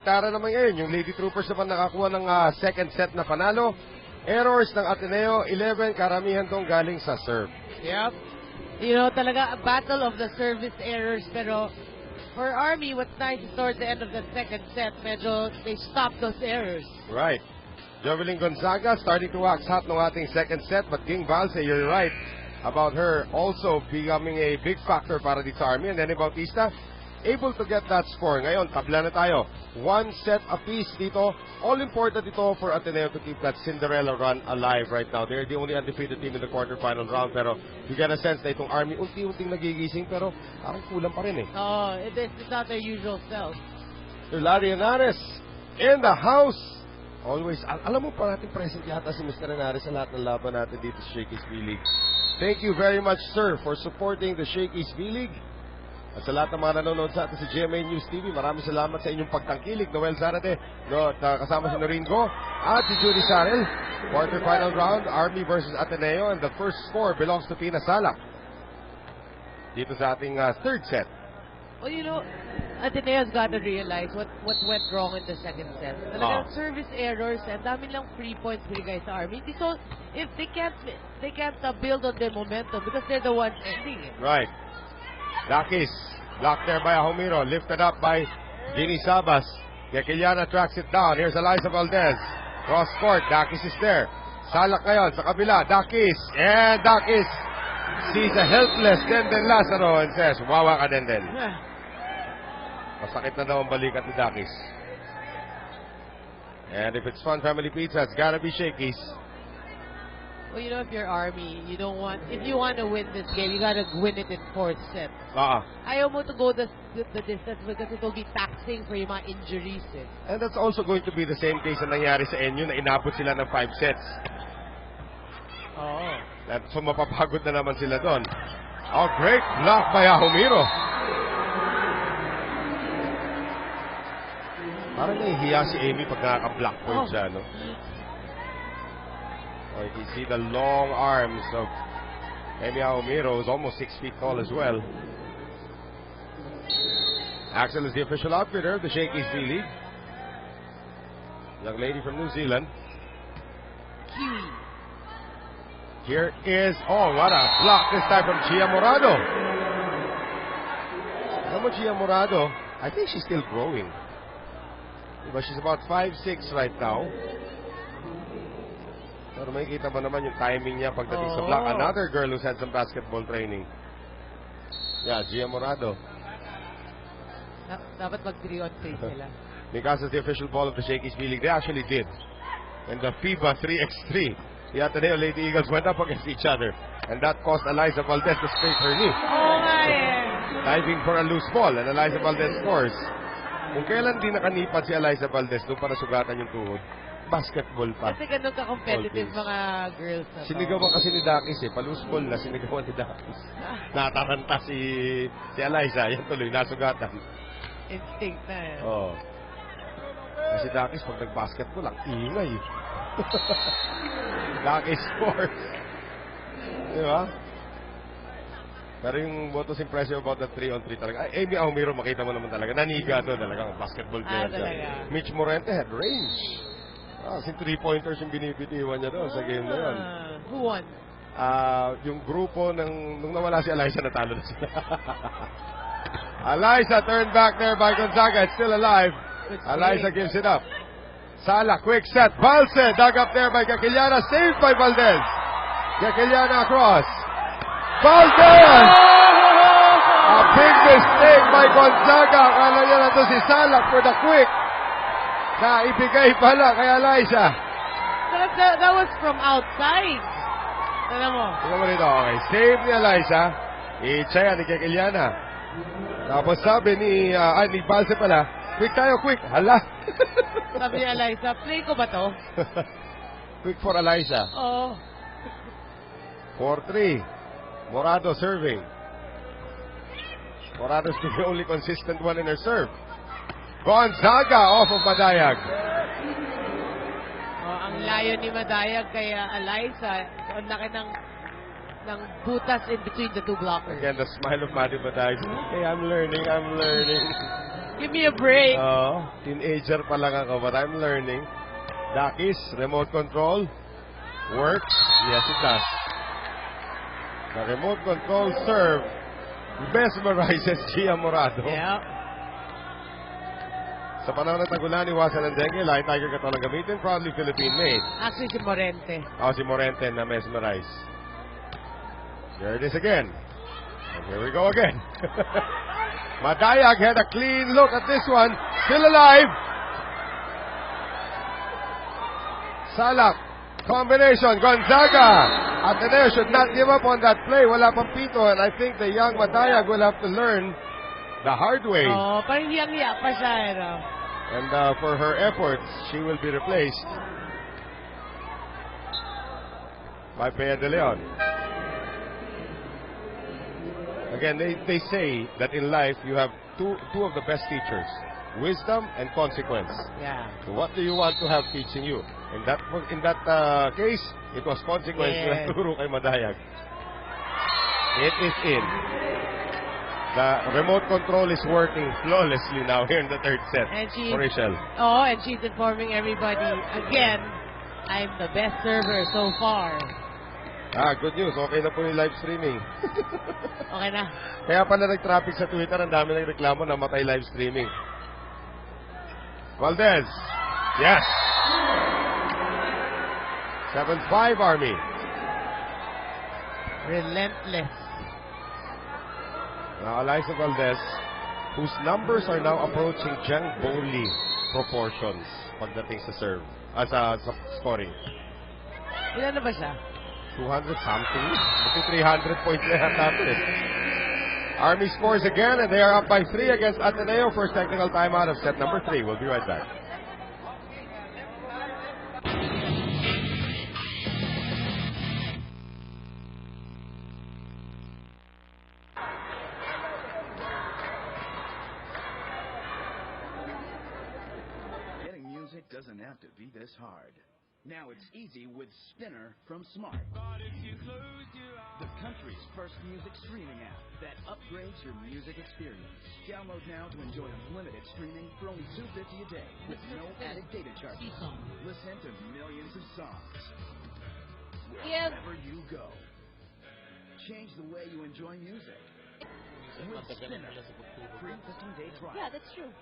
Tara naman ngayon, yung Lady Troopers naman nakakuha ng second set na panalo. Errors ng Ateneo, 11, karamihan tong galing sa serve. Yep. You know, talaga a battle of the service errors. Pero for Army, what's nice is towards the end of the second set, medyo they stopped those errors. Right. Jovelyn Gonzaga starting to wax hot ng ating second set, but King Valse, you're right about her also becoming a big factor para dito sa Army. And Nene Bautista, able to get that score. Ngayon, tabla na tayo. One set apiece dito. All important ito for Ateneo to keep that Cinderella run alive right now. They're the only undefeated team in the quarterfinal round. Pero you get a sense na itong Army unti-unting nagigising pero parang kulang pa rin eh. Oh, it's not their usual self. Larry Henares in the house. Always, alam mo pa natin present yata si Mr. Henares sa lahat ng laban natin dito sa Shakey's V-League. Thank you very much, sir, for supporting the Shakey's V-League. At sa lahat ng mga nanonood sa atin sa GMA News TV, maraming salamat sa inyong pagtangkilik. Noel Zarate, kasama si Noringo at si Judy Sarel. Quarterfinal round, Army versus Ateneo, and the first score belongs to Tina Salak. Dito sa ating third set. Well, you know, Ateneo's got to realize what went wrong in the second set. Talagang service errors, and dami lang free points binigay sa Army. So, if they can't build on their momentum because they're the ones ending it. Right. Dakis, blocked there by Ahomiro, lifted up by Ginny Sabas. Gekiliana tracks it down. Here's Eliza Valdez. Cross court, Dakis is there. Salak ngayon sa kabila, Dakis. And Dakis sees a helpless Denden Lazaro and says, wawa ka Denden. Masakit na daw ang balikat ni Dakis. And if it's Fun Family Pizza, it's gotta be Shakey's. Well, you know, if you're Army, if you want to win this game, you gotta win it in fourth set. Ayaw mo to go the distance because it will be taxing for yung mga injuries eh. And that's also going to be the same case na nangyari sa NU na inabot sila ng 5 sets. Oh. So mapapagod na naman sila doon. Oh, great block by Ahomiro. Parang nahihiya si Amy pag nakaka-block point siya, no? Oh, you can see the long arms of Amy Ahomiro, who's almost 6 feet tall as well. Axel is the official outfitter of the Shakey's V-League. Young lady from New Zealand. Kiwi. Here is, oh, what a block this time from Gia Morado. Alam mo, Gia Morado, I think she's still growing. But she's about 5'6" right now. Pero makikita ba naman yung timing niya pagdating sa block. Another girl who's had some basketball training. Yeah, Gia Morado. Dapat mag 3-on-3 sila. Because it's the official ball of the Shakey's V-League. They actually did. In the FIBA 3x3, the Ateneo Lady Eagles went up against each other. And that caused Eliza Valdez to scrape her knee. Oh, my. Diving for a loose ball, and Eliza Valdez scores. Kung kailan di nakanipad si Eliza Valdez doon para sugatan yung tuhod, basketball pa. Kasi ganun ka-competitive mga girls na to. Sinigawan kasi ni Dakis eh. Palus ball na sinigawan ni Dakis. Nataranta si Eliza. Yan tuloy, nasugatan. Instinct na eh. Oo. Kasi Dakis pag nag-basketball, ang ingay. Dakis scores. Diba? Pero yung what was impressive about the 3-on-3 talaga. Amy Ahomiro, makita mo naman talaga. Naniga to talaga. Basketball player siya. Mitch Morente had range. Kasi 3-pointers yung binibitiwan niya doon sa game na yun. Who won? Yung grupo nung nawala si Eliza, natalo na sila. Eliza turned back there by Gonzaga. It's still alive. Eliza gives it up. Sala, quick set. Valse, dug up there by Gakiliana. Saved by Valdez. Gakiliana across. Valdez! A big mistake by Gonzaga. Akala niya na to si Salak for the quick. Na ibigay pala kay Eliza. That was from outside. Tignan mo. Tignan mo rito. Okay. Save ni Eliza. I-chaya ni Gakiliana. Tapos sabi ni Valse pala, quick tayo, quick. Hala. Sabi ni Eliza, play ko ba to? Quick for Eliza. Oo. 4-3. Morado serving. Morado's the only consistent one in her serve. Gonzaga off of Madayag. Ang layo ni Madayag kaya Eliza. Ang laki ng butas in between the two blockers. Again, the smile of Maddie Madayag. Hey, I'm learning. Give me a break. Teenager pa lang ako, but I'm learning. Dakis, remote control. Works? Yes, it does. The remote control serve mesmerizes Gia Morado. Yeah. Sa panahon ng tagulan, iwasan ng dengue, Light Tiger Katolang gamitin, proudly Philippine-made. Actually, si Morente. Si Morente na mesmerize. There it is again. And here we go again. Madayag had a clean look at this one. Still alive. Salak. Combination. Gonzaga. Ateneo should not give up on that play. Wala pang pito. And I think the young Madayag will have to learn the hard way. Parang hiyang-hiya pa siya. And for her efforts, she will be replaced by Pea de Leon. Again, they say that in life you have two of the best teachers, wisdom and consequence. Yeah. So what do you want to have teaching you? In that case, it was consequence na turo kay Madayag. It is in. The remote control is working flawlessly now here in the third set for Rachel. And she's informing everybody, again, I'm the best server so far. Good news. Okay na po yung live streaming. Okay na. Kaya pala nag-traffic sa Twitter, ang dami nagreklamo na matay live streaming. Valdez. Yes. 7-5 Army. Relentless. Now, Eliza Valdez, whose numbers are now approaching Jang Bowley proportions pagdating sa serve, sa scoring. Ilan na ba siya? 200 something. 300 points na yata. Army scores again, and they are up by 3 against Ateneo. First technical timeout of set number 3. We'll be right back. Getting music doesn't have to be this hard. Now it's easy with Spinner from Smart. The country's first music streaming app that upgrades your music experience. Download now to enjoy unlimited streaming for only $2.50 a day with no added data charges. Listen to millions of songs wherever you go. Change the way you enjoy music with Spinner. Free 15-day trial. Yeah, that's true.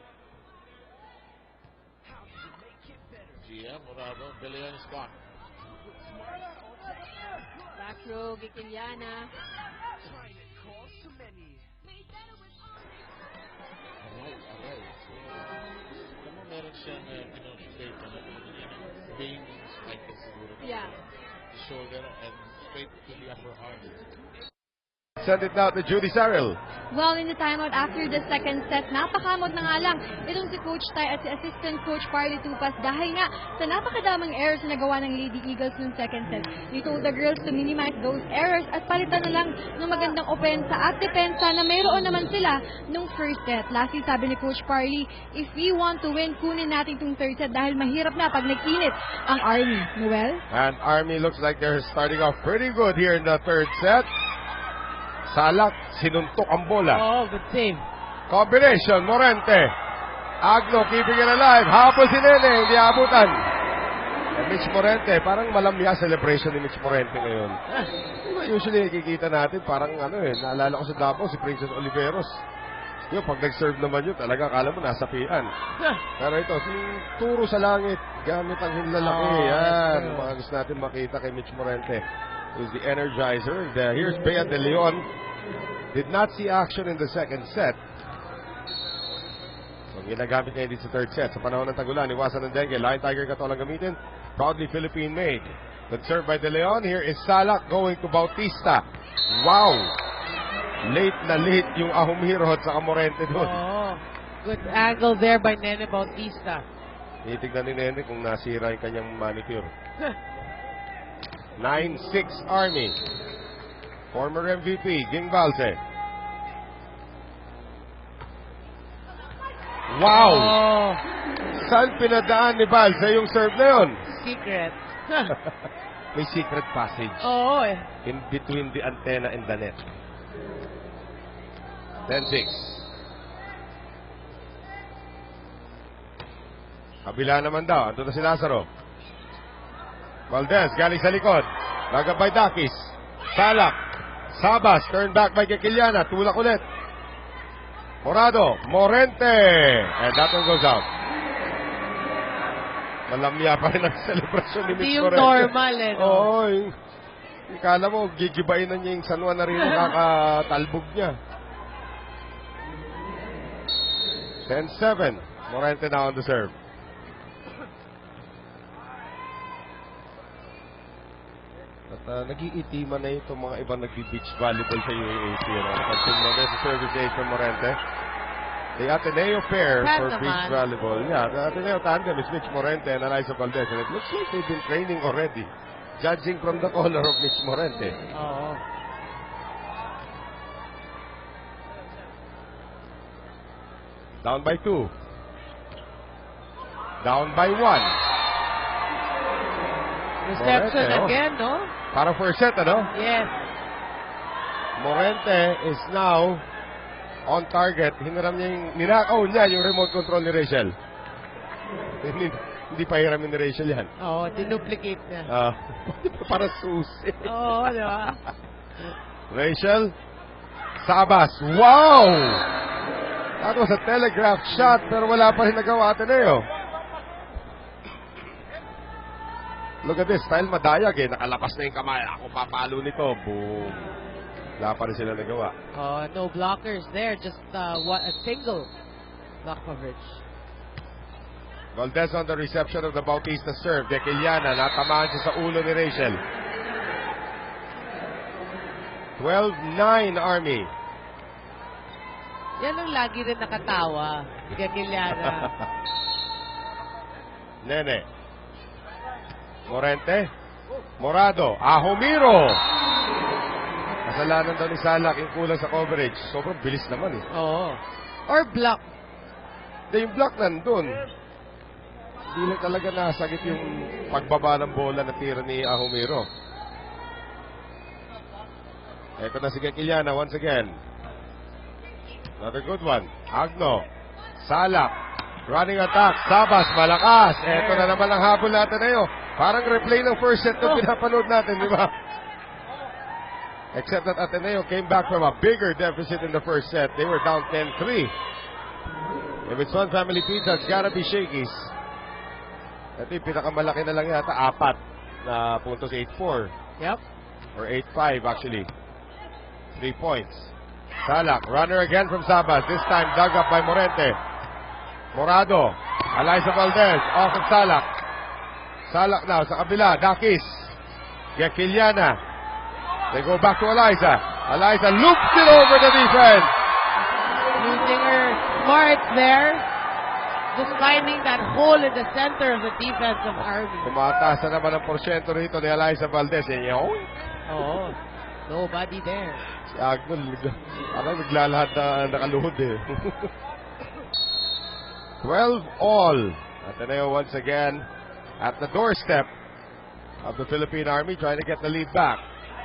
Gia Morado, De Leon is gone. Back row, Gikiliana. Alright. Kung meron siyang straight vein spike siguro. Yeah. Shoulder and straight to the upper arm. Send it now to Judy Saril. Well, in the timeout after the second set, napakamot na nga lang itong si Coach Ty at si Assistant Coach Parley Tupas dahil nga sa napakadamang errors na nagawa ng Lady Eagles noong second set. They told the girls to minimize those errors at palitan na lang ng magandang opensa at depensa na mayroon naman sila nung first set. Lastly, sabi ni Coach Parley, if we want to win, kunin natin itong third set dahil mahirap na pag nag-init ang Army. Noel? And Army looks like they're starting off pretty good here in the third set. Salak, sinuntok ang bola. Good save. Combination, Morente. Agno, keeping it alive. Hapon si Nene, hindi abutan. And Mitch Morente, parang malamya celebration ni Mitch Morente ngayon. Usually, nakikita natin, parang naalala ko sa Davao, si Princess Oliveros. Yung pag nag-serve naman yun, talaga akala mo nasapian. Pero ito, turo sa langit, gamit ang hinlalaki. Yan, mga gusto natin makita kay Mitch Morente. Who's the energizer. Here's Bea de Leon. Did not see action in the second set. So, ginagamit niya dito sa third set. Sa panahon ng tagulan, iwasan ng dengue. Lion Tiger Katolang gamitin. Proudly Philippine-made. Good serve by De Leon. Here is Salak going to Bautista. Wow! Late na late yung Ahumiro at saka Morente doon. Good angle there by Nene Bautista. Titignan ni Nene kung nasira yung kanyang manicure. 9-6 Army. Former MVP, Ging Balse. Wow! Saan pinadaan ni Balse yung serve na yun? Secret. May secret passage. In between the antenna and the net. 10-6. Kabila naman daw. Ando na si Lazaro. Valdez, galing sa likod. Nagabay Dakis. Salak. Sabas, turn back by Kekiliana. Tulak ulit. Morado. Morente. And that one goes out. Malamya pa rin ang celebration ni Mitch Hindi yung Morente. normal, eh, no? Oo. Ikala mo, gigibayin na niya yung San Juan na rin nakakatalbog niya. 10-7. Morente now on the serve. At nag-iitiman na itong mga ibang nag-beach volleyball sa UAAP. Nakatingnan na sa service age from Morente. The Ateneo pair Sad for naman. beach volleyball. Yeah, the Ateneo tandem is Mitch Morente and Eliza Valdez. And it looks like they've been training already. Judging from the color of Mitch Morente. Oo. Down by 2. Down by 1. Reception Morente, oh. again, no? Para for a set, ano? Yes. Morente is now on target. Ninakaw niya yung remote control ni Rachel. Hindi pa hiramin ni Rachel yan. Oo, dinuplicate niya. Para susi. Oo, di ba? Rachel. Sabas. Wow! That was a telegraph shot pero wala pa rin nagawa Ateneo. Look at this. Style madayag eh. Nakalapas na yung kamay. Ako papalo nito. Boom. Wala pa rin sila nagawa. Oh, no blockers there. Just a single block coverage. Valdez on the reception of the Bautista serve. De Quiliana, natamaan siya sa ulo ni Rachel. 12-9 Army. Yan ang lagi rin nakatawa. Gagiliana. Nene. Morente. Morado. Ahomiro. Kasalanan daw ni Salak yung kulang sa coverage. Sobrang bilis naman eh. Oo. Or block. Yung block nandun. Hindi lang talaga nasagit yung pagbaba ng bola na tira ni Ahomiro. Ito na si Gakiliana once again. Another good one. Agno. Salak. Running attack. Sabas. Malakas. Ito na naman ang habol natin na yun. Parang replay ng first set na pinapanood natin, di ba? Except that Ateneo came back from a bigger deficit in the first set. They were down 10-3. If it's one family pizza, it's gotta be Shakey's. Ito yung pinakamalaki na lang yata, 4 na puntos, 8-4. Yep. Or 8-5 actually. 3 points. Salak, runner again from Sabas. This time dug up by Morente. Morado. Eliza Valdez, off of Salak. Salak now sa kabila. Dakis. Gakiliana. They go back to Eliza. Eliza loops it over the defense. Using her smarts there. Just finding that hole in the center of the defense of Army. Tumataas na naman ang porsyento rito ni Eliza Valdez. Oo. Nobody there. Si Agno, parang naglalahad na nakaluhod eh. 12 all. Ateneo once again at the doorstep of the Philippine Army trying to get the lead back.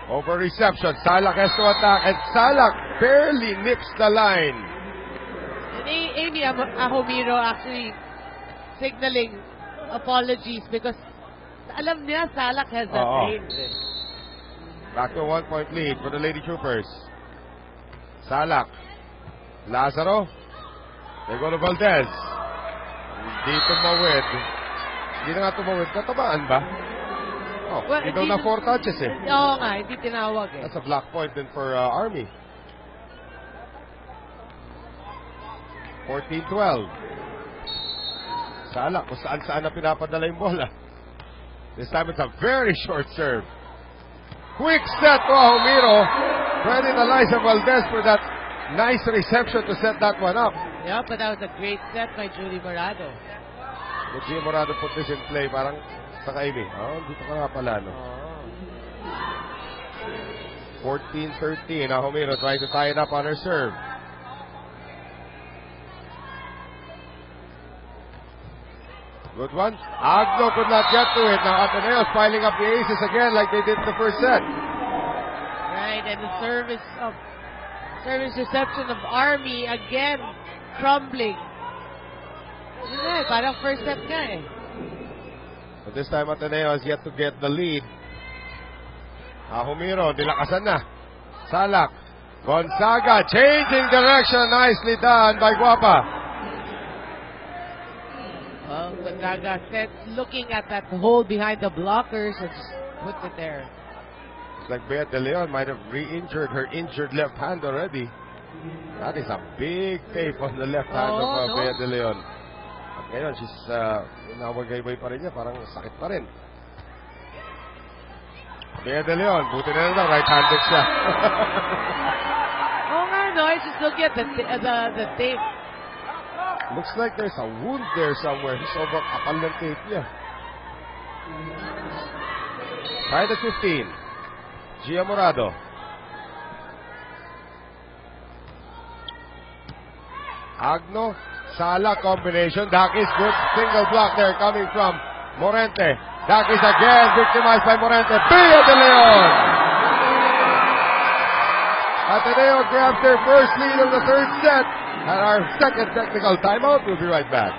Over reception, Salak has to attack and Salak barely nips the line. And Amy Ahomiro actually signaling apologies because alam niya Salak has that range. Back to a 1-point lead for the Lady Troopers. Salak. Lazaro. They go to Valdez. Hindi tumawid. Hindi na nga tumawid. Katabaan ba? Oh, well, hindi na 4 touches eh. Oo nga, hindi tinawag eh. That's a block point then for Army. 14-12. Salak, kung saan-saan na pinapadala yung bola. This time it's a very short serve. Quick set to Ahomiro. Credit Eliza Valdez for that nice reception to set that one up. Yeah, but that was a great set by Julie Morado. But Julie Morado put this in play. Parang Amy. Oh, dito ka nga pala, no? 14-13. Ahomiro trying to tie it up on her serve. Good one. Agno could not get to it. Now Ateneo's piling up the aces again like they did in the first set. Right, and the service reception of Army again crumbling. Yun nga eh, parang first set nga eh. But this time, Ateneo has yet to get the lead. Humiro, nilakasan na. Salak. Gonzaga changing direction. Nicely done by Guapa. Well, Gonzaga said, looking at that hole behind the blockers and just put it there. It's like Bea De Leon might have re-injured her injured left hand already. That is a big tape on the left hand of no? Bea De Leon. At ngayon, she's nawagaybay pa rin niya. Parang sakit pa rin. Bea De Leon, buti na lang right-handed siya. Oh nga, no, I just look at the tape. Looks like there's a wound there somewhere. Sobrang kapal ng tape niya. Tied at 15. Gia Morado. Agno, Sala combination. Dakis, good single block there coming from Morente. Dakis again, victimized by Morente. Bea De Leon! Ateneo grabs their first lead of the third set. And our second technical timeout. We'll be right back.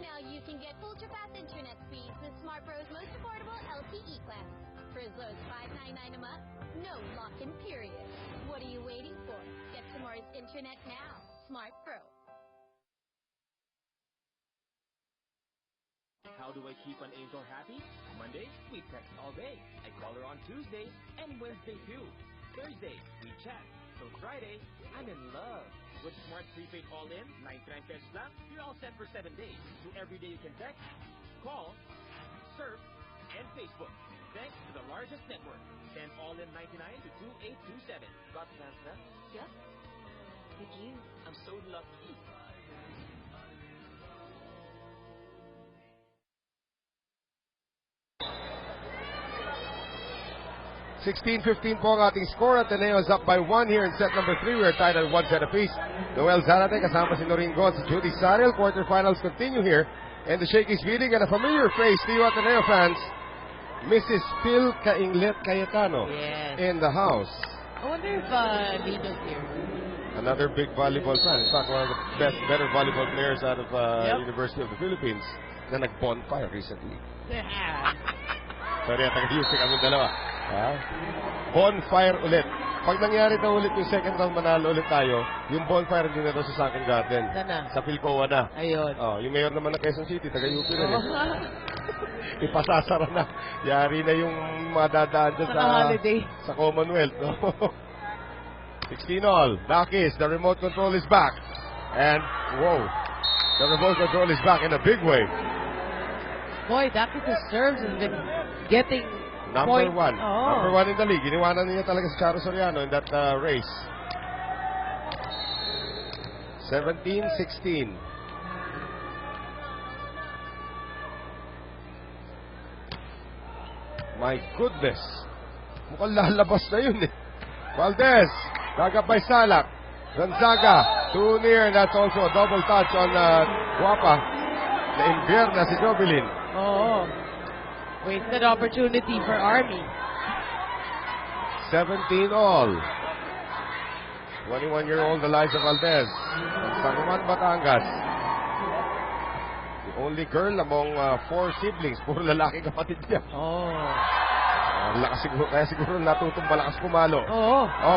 Now you can get ultra-fast internet speeds with SmartPro's most affordable LTE plan. For as low as $5.99 a month, no lock-in period. What are you waiting for? Get tomorrow's internet now. SmartPro. How do I keep an Angel happy? Monday, we text all day. I call her on Tuesday and Wednesday too. Thursday, we chat. So Friday, I'm in love. With Smart Prepaid All-In, 99 pesos lang, you're all set for 7 days. So every day you can text, call, surf, and Facebook. Thanks to the largest network. Send All-In 99 to 2827. Got plans now? Yep. Did you? I'm so lucky. 16-15 po ang ating score. Ateneo is up by 1 here in set number 3. We are tied at 1 set apiece. Noel Zarate kasama si Noringo at si Judy Saril. Quarterfinals continue here. And the Shakey's meeting and a familiar face to you Ateneo fans. Mrs. Phil Cainglet Cayetano in the house. I wonder if Nino's here. Another big volleyball fan. In fact, one of the better volleyball players out of University of the Philippines na nag-bonfire recently. Sorry, taga-Houston kami dalawa. Bonfire ulit. Pag nangyari daw ulit yung second round, manalo ulit tayo, yung bonfire din na daw sa Sunken Garden. Sana? Sa Philcoa na. Ayun. Yung mayor naman ng Quezon City, taga-UP rin Ipasasara na. Yari na yung madadaan dyan sa Commonwealth. 16 all. Dakis, the remote control is back. And, whoa. The remote control is back in a big way. Boy, Dakis' serves has been getting Number point. one. Number one in the league. Iniwanan niya talaga si Charo Soriano in that race. 17-16. My goodness. Mukhang lalabas na yun eh. Valdez. Dagap by Salak. Gonzaga. Too near. That's also a double touch on Guapa. Na-invier na si Jovelyn. Wasted opportunity for Army. 17 all. 21-year-old Eliza Valdez from San Juan, Batangas. The only girl among 4 siblings. Puro lalaki kapatid niya. Lakas siguro, kaya siguro natutong malakas pumalo.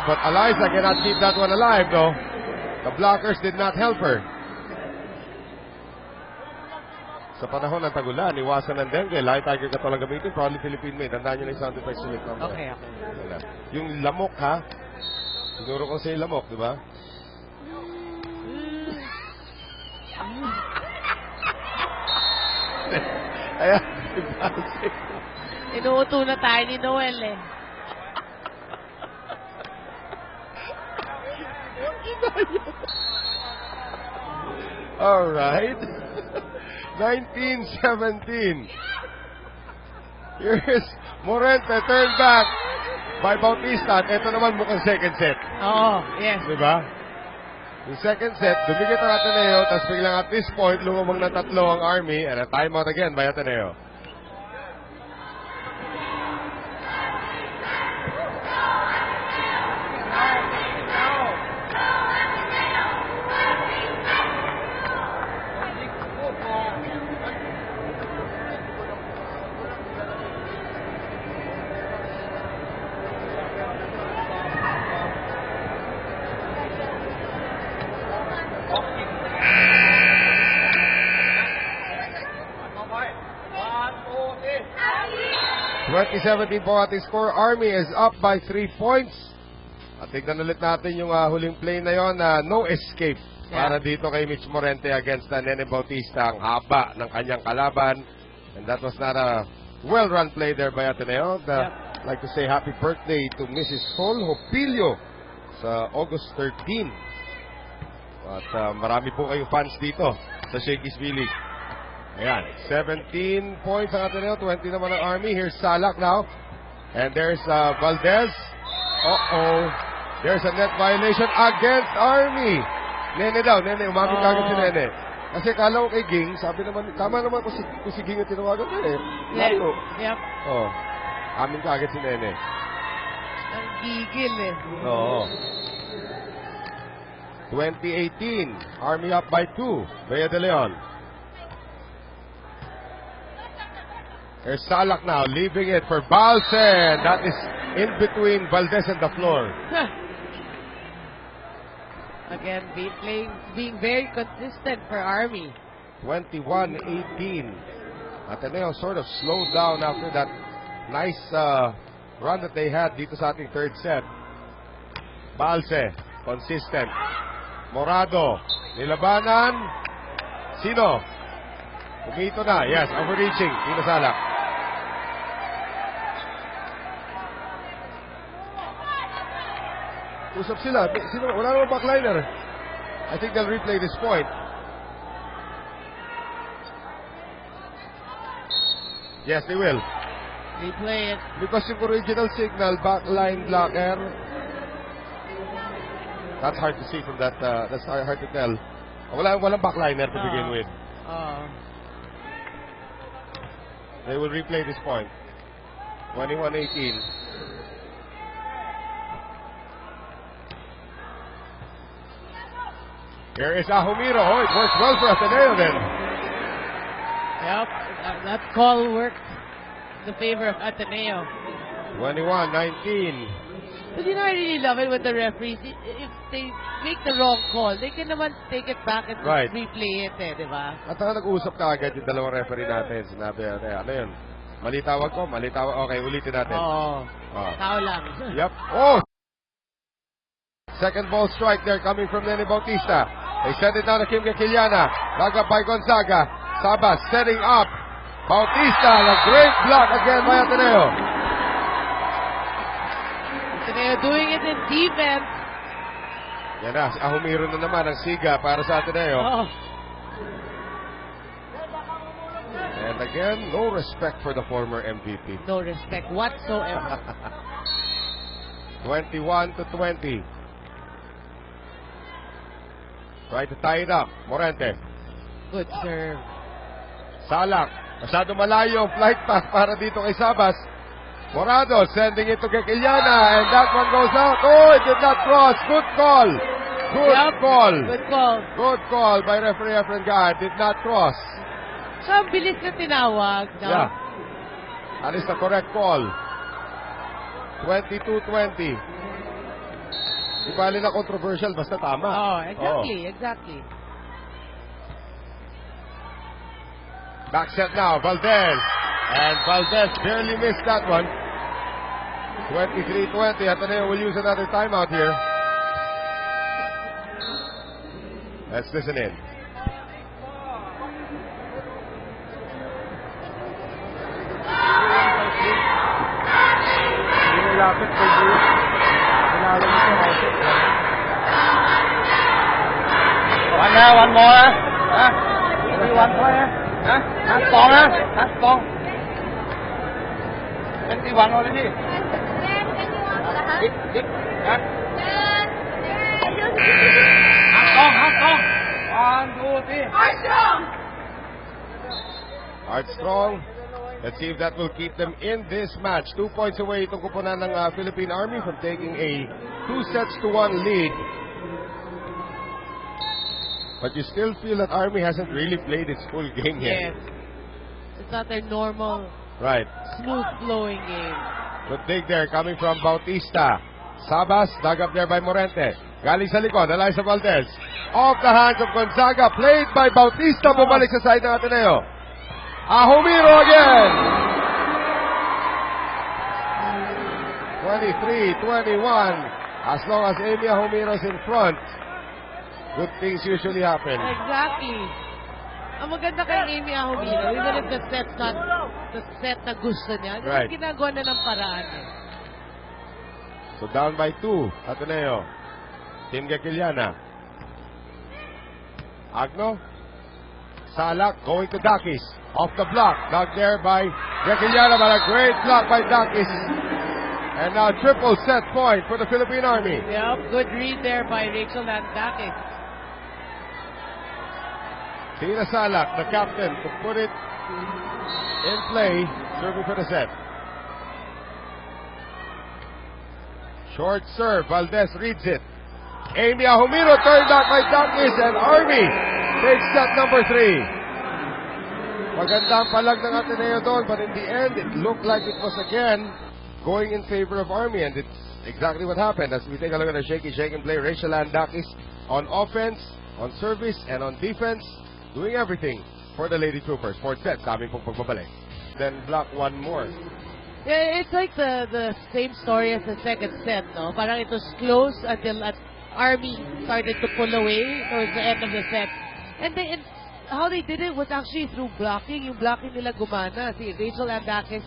But Eliza cannot keep that one alive, though. The blockers did not help her. Sa panahon ng tagulan, iwasan ng dengue. Light tiger ka talagang gamitin. Probably Philippine made. Tandaan nyo na yung sound effects ulit. Okay. Yung lamok, ha? Siguro kung sa'yo lamok, di ba? Ayan. Inuuto na tayo ni Noel eh. Alright. 19-17. Here's Morente, turned back by Bautista. At ito naman mukhang second set. Yes. Diba? Yung second set, dumikit ang Ateneo, tapos biglang at this point, lumamang na 3 ang Army, and a timeout again by Ateneo. 2017 po ating score. Army is up by 3 points. At tignan ulit natin yung huling play na yon na no escape para dito kay Mitch Morente against Nene Bautista. Ang haba ng kanyang kalaban. And that was not a well-run play there by Ateneo. I'd like to say happy birthday to Mrs. Sol Hopilio sa August 13. At marami po kayong fans dito sa Shakey's V-League. Ayan, 17 points ang Ateneo, 20 naman ang Army. Here's Salak now. And there's Valdez. There's a net violation against Army. Nene daw, Nene, umamit kagad si Nene. Kasi kala ko kay Ging, sabi naman, tama naman kung si Ging ang tinawagan ko eh. Yep. Amin kagad si Nene. Ang gigil eh. Oo. 2018, Army up by 2. Bea de Leon. There's Salak now, leaving it for Balsen. That is in between Valdez and the floor. Again, being very consistent for Army. 21-18. Ateneo sort of slowed down after that nice run that they had dito sa ating third set. Balse, consistent. Morado, nilabanan. Sino? Umito na. Yes, overreaching. Tino Salak. Usap sila. Wala naman backliner. I think they'll replay this point. Yes, they will. Replay it. Because yung original signal, backline blocker, that's hard to see from that. That's hard to tell. Walang backliner to begin with. They will replay this point. 21-18. Here is Ahumiro. Oh, it works well for Ateneo then. Yep, that call worked in the favor of Ateneo. 21-19. But I really love it with the referees. If they make the wrong call, they can naman take it back and replay it, di ba? At nag-uusap ka agad yung dalawang referee natin. Sinabi, ano yun? Mali tawag ko, mali tawag. Okay, ulitin natin. Tao lang. Yep. Oh! Second ball strike there coming from Nene Bautista. They send it down to Kim Gakiliana. Dug up by Gonzaga. Sabas setting up. Bautista, a great block again by Ateneo. Ateneo doing it in defense. Yan na, Ahumiro na naman ang siga para sa Ateneo. And again, no respect for the former MVP. No respect whatsoever. 21-20. Try to tie it up. Morente. Good serve. Salak. Masyado malayo. Flight pass para dito kay Sabas. Morado sending it to Gakiliana. And that one goes out. Oh, it did not cross. Good call. Good call. Good call. Good call by referee Efrengar. Did not cross. So, ang bilis na tinawag. No? Yeah. That is the correct call. 22-20. Di bali na controversial, basta tama. Exactly. Back set now, Valdez. And Valdez barely missed that one. 23-20. Ateneo will use another timeout here. Let's listen in. Lapit kay Gio. One more. Maybe one more. That's strong. That's strong. 21 already. Dick. How strong? 1, 2, 3. Armstrong. Let's see if that will keep them in this match. 2 points away itong kupunan ng Philippine Army from taking a 2-1 lead. But you still feel that Army hasn't really played its full game yet. Yes. It's not their normal, smooth flowing game. Good dig there coming from Bautista. Sabas, dug up there by Morente. Galing sa likod, Eliza Valdez. Off the hands of Gonzaga, played by Bautista. Bumalik sa side ng Ateneo. Ahumiro again. 23-21. As long as Amy Ahumiro's in front, good things usually happen. Exactly. Ang maganda kay Amy Ahumiro, even if the set's not the set na gusto niya, Right. ginagawa na ng paraan eh. So down by 2, Ateneo. Team Gakiliana. Agno. Salak going to Dakis. Off the block. Knocked there by Gakiliana, but a great block by Dakis. And now triple set point for the Philippine Army. Yep, good read there by Rachel Landakis. Tina Salak, the captain, to put it in play, serving for the set. Short serve, Valdez reads it. Amy Ahumiro turned back by Dakis, and Army takes set number 3. Magandang palag ng Ateneo doon, but in the end, it looked like it was again going in favor of Army, and it's exactly what happened. As we take a look at the shaky shake and play, Rachel Landakis on offense, on service, and on defense, doing everything for the Lady Troopers. Fourth set, daming pong pagbabalik. Then block one more. Yeah, it's like the same story as the second set, no? Parang it was close until Army started to pull away towards the end of the set. And how they did it was actually through blocking. Yung blocking nila gumana. Si Rachel Landakis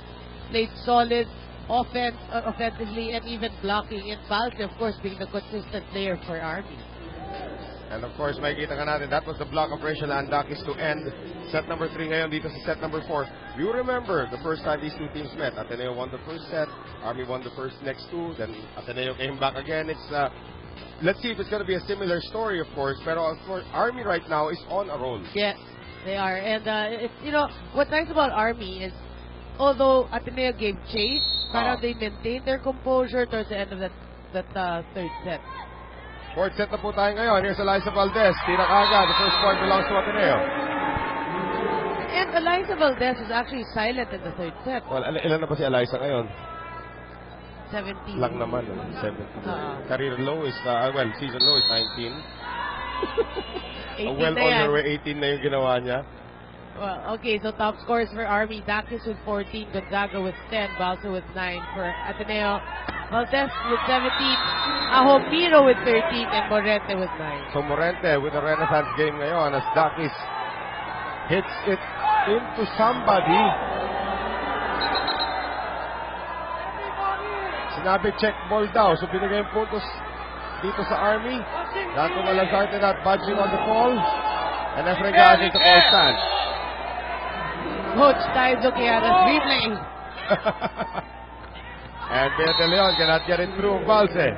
played solid offensively and even blocking. And Valse, of course, being the consistent player for Army. And of course, makikita ka natin, that was the block of Rachel Landakis to end set number 3 ngayon dito sa set number 4. You remember the first time these two teams met. Ateneo won the first set, Army won the first next two, then Ateneo came back again. It's let's see if it's going to be a similar story, of course. Pero of course, Army right now is on a roll. Yes, they are. And it's, you know, what's nice about Army is, although Ateneo gave chase, parang they maintained their composure towards the end of that third set. Fourth set na po tayo ngayon. Here's Eliza Valdez. Tira kaga. The first point belongs to Ateneo. And Eliza Valdez was actually silent in the third set. Well, ilan na ba si Eliza ngayon? 17. Lang naman. 17. Career low is, season low is 19. 18 well na on yan. her way, 18 na yung ginawa niya. Well, okay, so top scores for Army. Dakis with 14, Gonzaga with 10, Balsa with 9 for Ateneo. Valdez with 17, Ahumiro with 13, and Morente with 9. So Morente with a renaissance game ngayon as Dakis hits it into somebody. Sinabi check ball daw. So binigay yung puntos dito sa Army. Dato Malazarte not budging on the call. And Efren Gazi to call stand. Coach Taizo Quijada's replaying. And Bea De Leon cannot get it through Valse.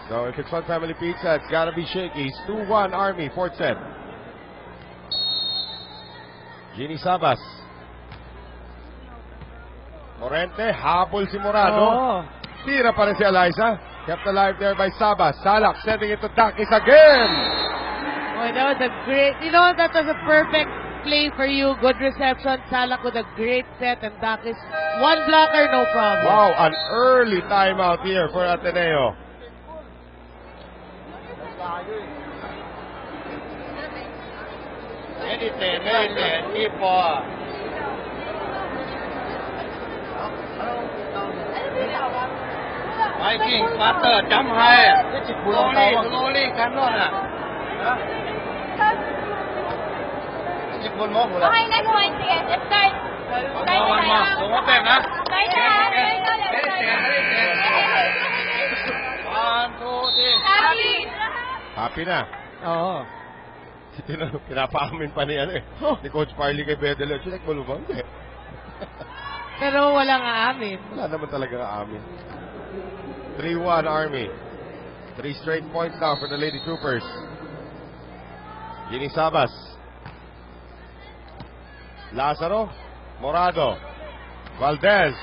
So if it's Fun Family Pizza, it's gotta be shaky. It's 2-1 Army, fourth set. Jeannie Sabas. Morente, habol si Morado. Tira pa rin si Eliza. Kept alive there by Sabas. Salak sending it to Dakis again. Boy, that was a great, you know, that was a perfect play for you. Good reception. Salak with a great set, and Dakis one blocker, no problem. Wow, an early timeout here for Ateneo. Viking, faster, jump high. Slowly, cannot. Okay, next one. Sige, let's start. One more. Open, huh? Start na. One, two, three. Happy. Happy na. Oo. Pinapaamin pa ni ni Coach Parley kay Bea De Leon. Check mo ba? Hindi. Pero walang aamin. Wala naman talaga amin. 3-1 Army. 3 straight points now for the Lady Troopers. Jeannie Sabas. Lazaro. Morado. Valdez.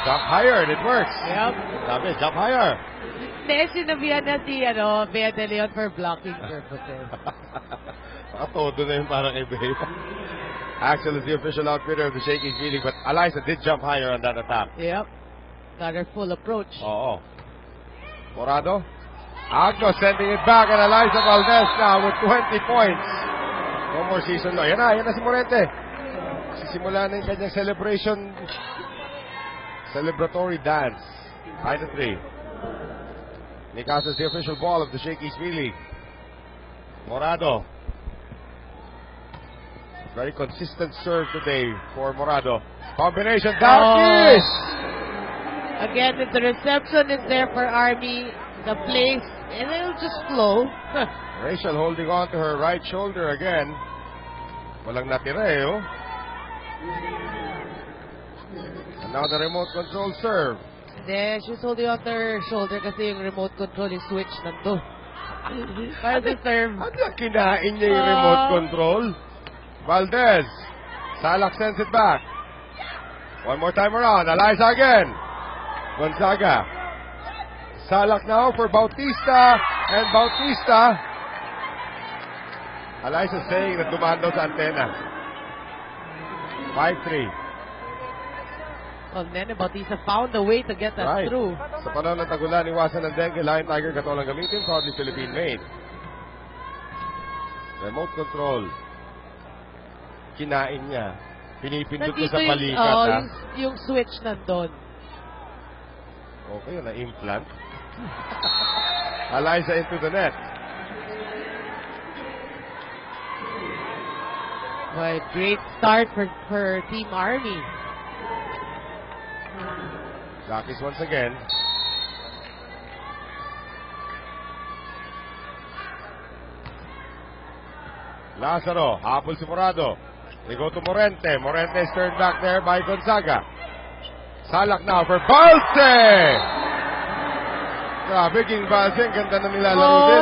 Jump higher and it works. Yep. Sabi, jump higher. Dahil sinabihan na si Bea De Leon for blocking purposes. Todo na yun parang kay Bea. Axel is the official outfitter of the Shakey's meeting, but Eliza did jump higher on that attack. Yep. Got her full approach. Oo. Morado. Agno sending it back, and Eliza Valdez now with 20 points. No more season low. Yan na si Morente. Sisimula na yung kanyang celebratory dance. 5-3. Nicasa is the official ball of the Shakey's V-League. Morado. Very consistent serve today for Morado. Combination, Darkish! Again, if the reception is there for Army, the place, and it'll just flow. Rachel holding on to her right shoulder again. Walang natira eh, oh. And now the remote control serve. Then, she's holding on to her shoulder kasi yung remote control is switch nandun. Para sa serve. Ano kinain niya yung remote control? Valdez. Salak sends it back. One more time around. Eliza again. Gonzaga. Salak now for Bautista. And Bautista. Eliza saying that dumaan daw sa antena. 5-3. Well, Nene Bautista found a way to get that through. Sa panahon ng tagulan, iwasan ng dengue, Lion Tiger, katolang gamitin, proudly Philippine made. Remote control. Kinain niya. Pinipindot ko sa balikat. Yung switch nandun. Okay, na-implant. Eliza into the net. Well, great start for Team Army. Lakis once again. Lazaro, habol si Morado. They go to Morente. Morente is turned back there by Gonzaga. Salak now for Balse! Grabe, King Balse. Ang ganda na nilalaro din.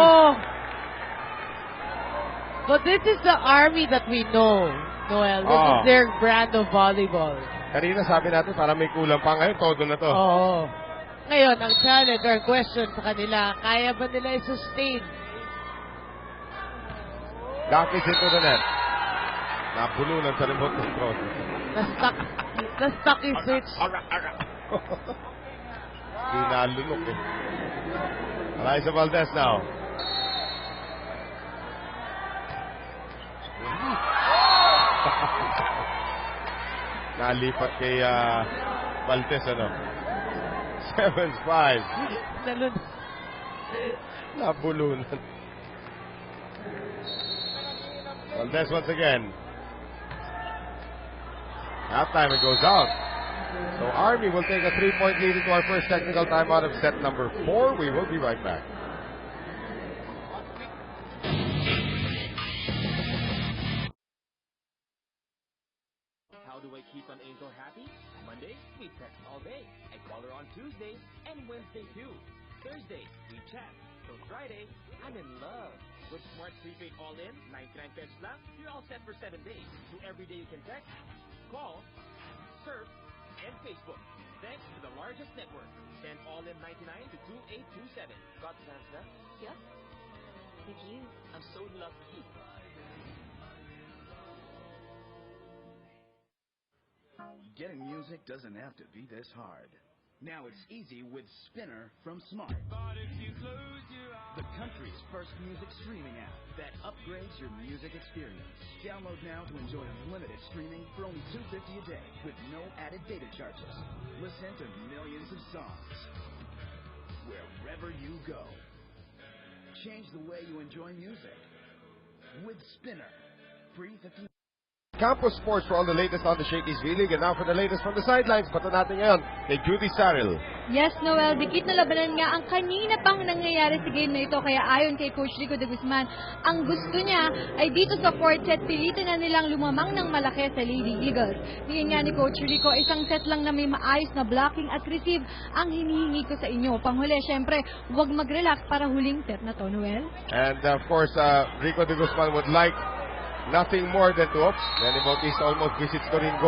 But this is the Army that we know, Noel. This is their brand of volleyball. Kanina sabi natin para may kulang pa, ngayon todo na to. Oo. Ngayon, ang challenge or question sa kanila, kaya ba nila i-sustain? Dakis into the net. Napulunan sa remote control. Na-stuck yung switch. Di nalunok eh. Eliza Valdez now. Nalipat kay Valdez, ano? 7-5. Nabulunan. Valdez once again. Halftime, it goes out. So Army will take a 3-point lead into our first technical timeout of set number 4. We will be right back. How do I keep an angel happy? Monday, we text all day. I call her on Tuesday and Wednesday too. Thursday, we chat. So Friday, I'm in love. With Smart Prepaid All-In, 99 pesos lang, you're all set for 7 days. So every day you can text, call, surf, and Facebook. Thanks to the largest network. Send All-In 99 to 2827. Got the answer? Yep. With you. I'm so lucky. Getting music doesn't have to be this hard. Now it's easy with Spinner from Smart. The country's first music streaming app that upgrades your music experience. Download now to enjoy unlimited streaming for only $2.50 a day with no added data charges. Listen to millions of songs wherever you go. Change the way you enjoy music with Spinner. Free 15. Campus Sports for all the latest on the Shakey's V-League. And now for the latest from the sidelines. Bato natin ngayon kay Judy Saril. Yes, Noel. Dikit na labanan nga ang kanina pang nangyayari sa game na ito. Kaya ayon kay Coach Rico de Guzman, ang gusto niya ay dito sa fourth set, pilitin na nilang lumamang ng malaki sa Lady Eagles. Ngayon nga ni Coach Rico, isang set lang na may maayos na blocking at receive ang hinihingi ko sa inyo. Panghuli, syempre, huwag mag-relax para huling set na to, Noel. And of course, Rico de Guzman would like nothing more than to, Nene Bautista almost visits Doringo.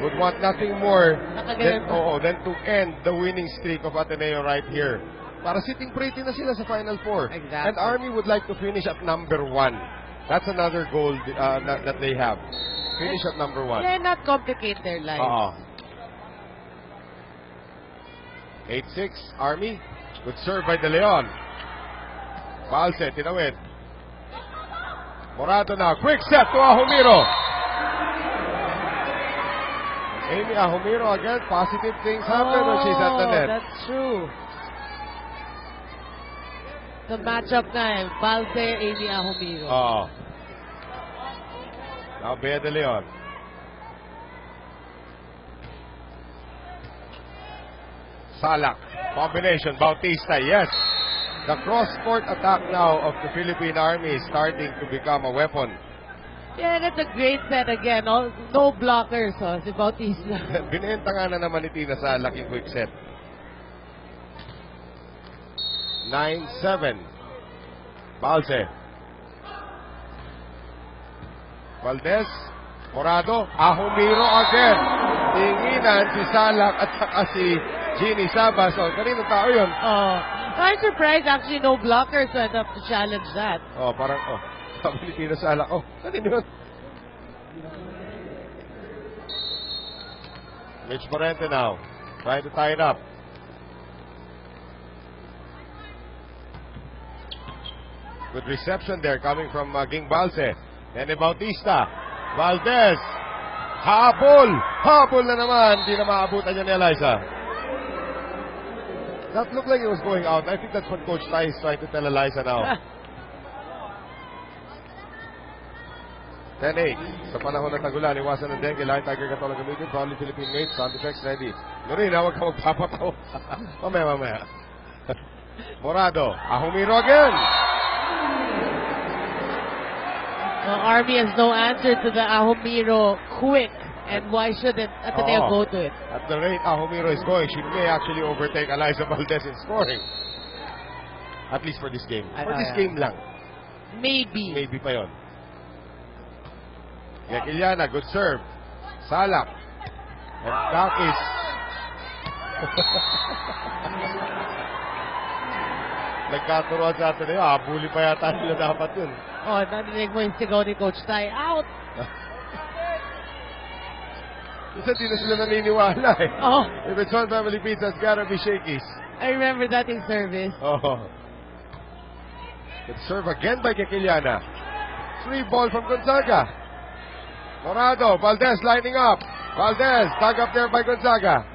Would want nothing more than to end the winning streak of Ateneo right here. Para sitting pretty na sila sa Final Four. Exactly. And Army would like to finish at number 1. That's another goal that they have. Finish at number 1. Yeah, not complicate their life. 8-6, Army. Good serve by De Leon. Balse, tinawid. Morado now. Quick set to Ahumiro. Amy Ahumiro again, positive things happen when she's at the net. That's true. The matchup na Balde, Amy Ahumiro. Oh. Now Bea De Leon. Salak. Combination. Bautista. Yes. The cross-court attack now of the Philippine Army is starting to become a weapon. Yeah, that's a great set again. No blockers, si Bautista. Binenta nga na naman ni Tina sa laking quick set. 9-7. Balse. Valdez. Morado. Ahumiro again. Tinginan si Salak at saka si Ginny Sabas. Oh, kaninong tao yun? I'm surprised actually no blockers went up to challenge that. Oh, parang, sabi ni Tina Salak. Oh, kanino yun? Mitch Morente now. Trying to tie it up. Good reception there coming from Ging Balse. Nene Bautista. Valdez. Habol. Habol na naman. Hindi na maabutan niya ni Eliza. That looked like it was going out. I think that's what Coach Tai is trying to tell Eliza now. 10-8. Sa panahon ng tagulan, iwasan ng dengue. Line Tiger Katulong gamitin. Probably Philippine mates. Sound effects ready. Lorena, huwag ka magpapataw. Mamaya. Morado. Ahumiro again. The Army has no answer to the Ahumiro quick. And why shouldn't Ateneo go to it? At the rate Ahumiro is going, she may actually overtake Eliza Valdez in scoring. At least for this game. For this game lang. Maybe. Maybe pa yun. Yakiliana, good serve. Salak. And Dakis. Nagkaturoan sa Ateneo. Habuli pa yata sila dapat yun. Narinig mo yung sigaw ni Coach Tai. Out! Isa di na sila naniniwala eh. If it's one family pizza, it's gotta be Shakey's. I remember that in service. Good serve again by Kekiliana. 3 ball from Gonzaga. Morado, Valdez lining up. Valdez, dug up there by Gonzaga.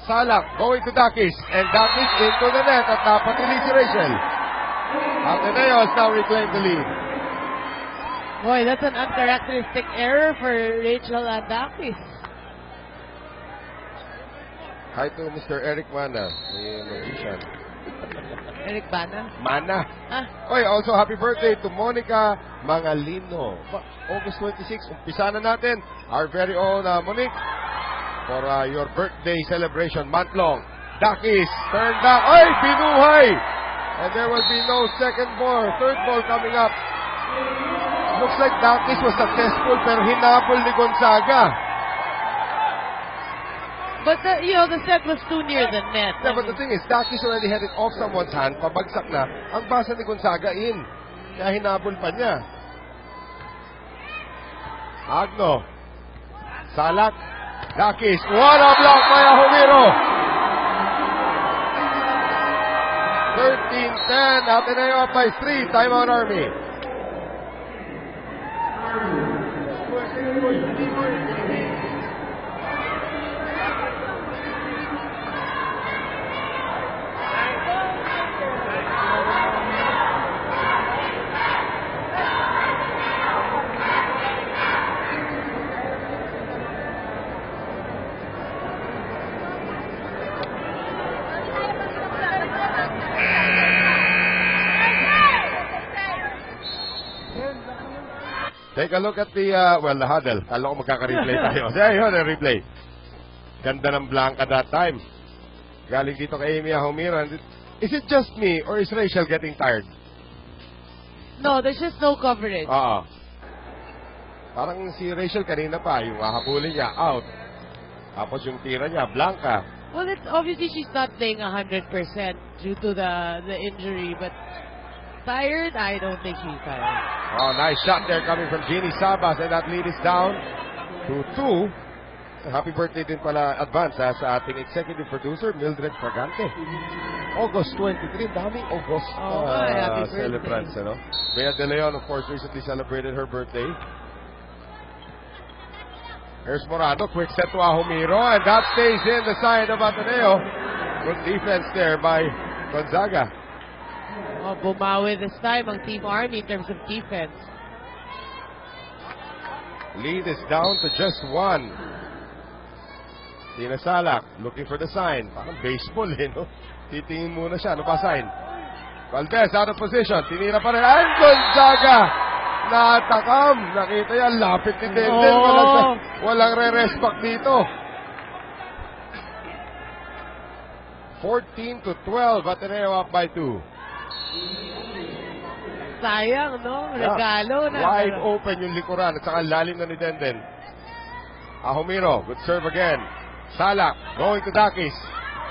Salak going to Dakis. And Dakis into the net at napatili si Rachel. Ateneo has now reclaimed the lead. Boy, that's an uncharacteristic error for Rachel and Dakis. Hi to Mr. Eric Mana, the magician. Eric Bana? Mana. Oy, also happy birthday to Monica Mangalino. August 26, umpisa na natin our very own Monique for your birthday celebration month long. Dakis turned down. Oy, binuhay! And there will be no second ball, third ball coming up. Looks like Dakis was successful pero hinabol ni Gonzaga. But the set was too near the net. Yeah, but the thing is, Dakis already had it off someone's hand, pabagsak na. Ang basa ni Gonzaga in. Kaya hinabol pa niya. Agno. Salak. Dakis. What a block by Ahumiro. 13-10. Ateneo up by 3. Timeout Army. Take a look at the huddle. Kala ko magkaka-replay tayo. Ayun, replay. Ganda ng Blanca that time. Galing dito kay Amy Ahumiro. Is it just me or is Rachel getting tired? No, there's just no coverage. Parang si Rachel kanina pa, yung hahabulin niya, out. Tapos yung tira niya, Blanca. Well, it's obviously she's not playing 100% due to the injury, but tired? I don't think she's tired. Nice shot there coming from Ginny Sabas, and that lead is down to 2. Happy birthday din pala advance sa ating executive producer, Mildred Fragante. August 23, daming August celebrants. Bea De Leon, of course, recently celebrated her birthday. Here's Morado, quick set to Ahumiro, and that stays in the side of Ateneo. Good defense there by Gonzaga. Oh, bumawi this time ang Team Army in terms of defense. Lead is down to just 1. Tina Salak looking for the sign. Parang baseball no? Titingin muna siya. Ano ba sign? Valdez out of position. Tinira pa rin. And Gonzaga natakam. Nakita yan. Lapit ni Denden. Walang re-respect dito. 14-12. Ateneo up by 2. Sayang, no? Regalo na. Wide open yung likuran at saka lalim na ni Denden. Ahumiro, good serve again. Salak, going to Dakis.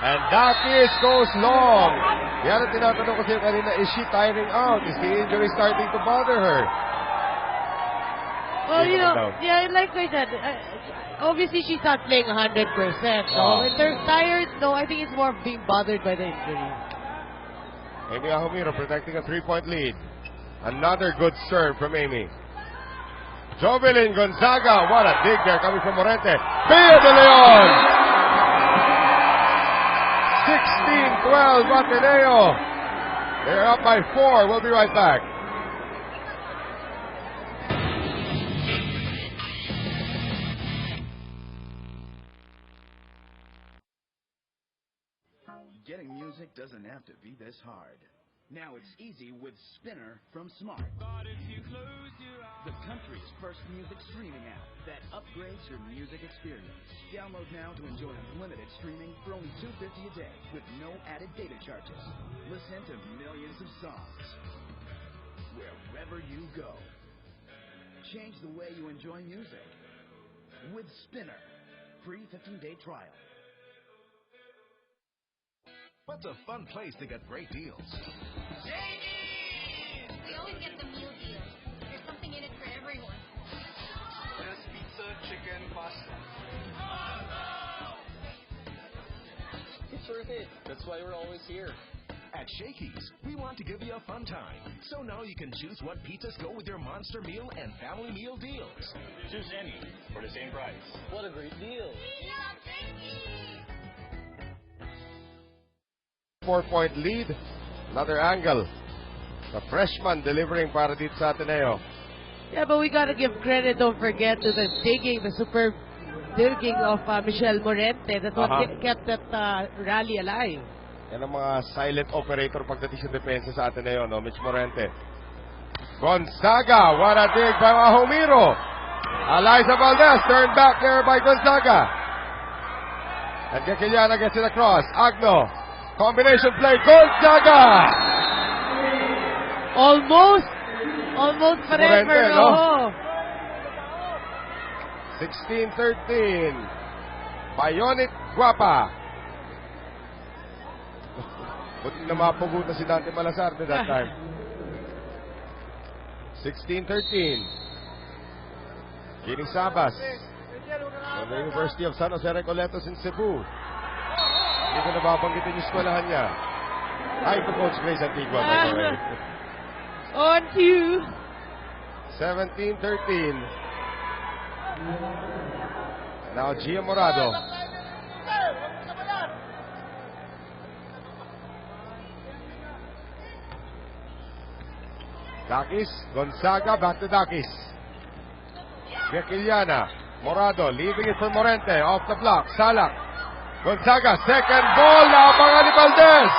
And Dakis goes long. Yan ang tinatanong ko sa'yo kanina, is she tiring out? Is the injury starting to bother her? Well, you know, yeah, like I said, obviously she's not playing 100%. No? When they're tired, no, I think it's more being bothered by the injury. Amy Ahumiro protecting a 3-point lead. Another good serve from Amy. Jovelyn Gonzaga. What a dig there coming from Morente. Bea de Leon. 16-12 Ateneo. They're up by 4. We'll be right back. Getting music doesn't have to be this hard. Now it's easy with Spinner from Smart. The country's first music streaming app that upgrades your music experience. Download now to enjoy unlimited streaming for only $2.50 a day with no added data charges. Listen to millions of songs wherever you go. Change the way you enjoy music with Spinner. Free 15-day trial. What's a fun place to get great deals? We always get the meal deal. There's something in it for everyone. There's pizza, chicken, pasta. It's worth it. That's why we're always here. At Shakey's, we want to give you a fun time. So now you can choose what pizzas go with your monster meal and family meal deals. Choose any for the same price. What a great deal. 4-point lead. Another angle. The freshman delivering para dito sa Ateneo. Yeah, but we gotta give credit, don't forget, to the digging, the superb digging of Michelle Morente. That's what kept that rally alive. Yan ang mga silent operator pagdating sa depensa sa Ateneo, no? Mitch Morente. Gonzaga, what a dig by Ahumiro. Eliza Valdez, turned back there by Gonzaga. And Gaquiliana gets it across. Agno. Combination play, Gonzaga! Almost forever, Morente, no? 16-13. Bayonit Guapa. Buti na mapugot na si Dante Malasarte that time. 16-13. Gining Sabas from the University of San Jose Recoletos in Cebu. Hindi ko nababanggitin yung eskwelahan niya. Hi to Coach Grace Antigua, by the way. On cue. 17-13. Now Gia Morado. Dakis, Gonzaga, back to Dakis. Gaquiliana, Morado, leaving it for Morente, off the block, Salak. Gonzaga, second ball, naabangan ni Valdez.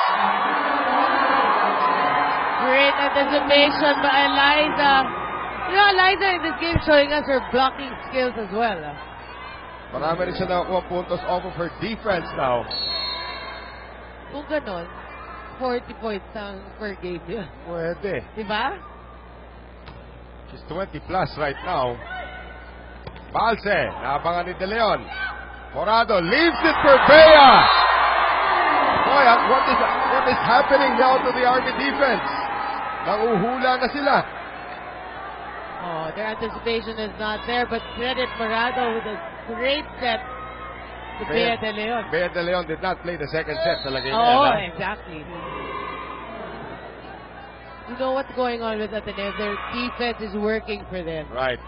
Great anticipation by Eliza. You know, Eliza in this game showing us her blocking skills as well. Marami rin siya nakakuha puntos off of her defense now. Kung ganon, 40 points per game yun. Pwede. Diba? She's 20 plus right now. Balse, naabangan ni De Leon. Morado leaves it for Bea. Boy, what is happening now to the Army defense? Nanguhula na sila. Oh, their anticipation is not there, but credit Morado with a great set to Bea de Leon. Bea de Leon did not play the second set. Exactly. You know what's going on with Ateneo. Their defense is working for them. Right.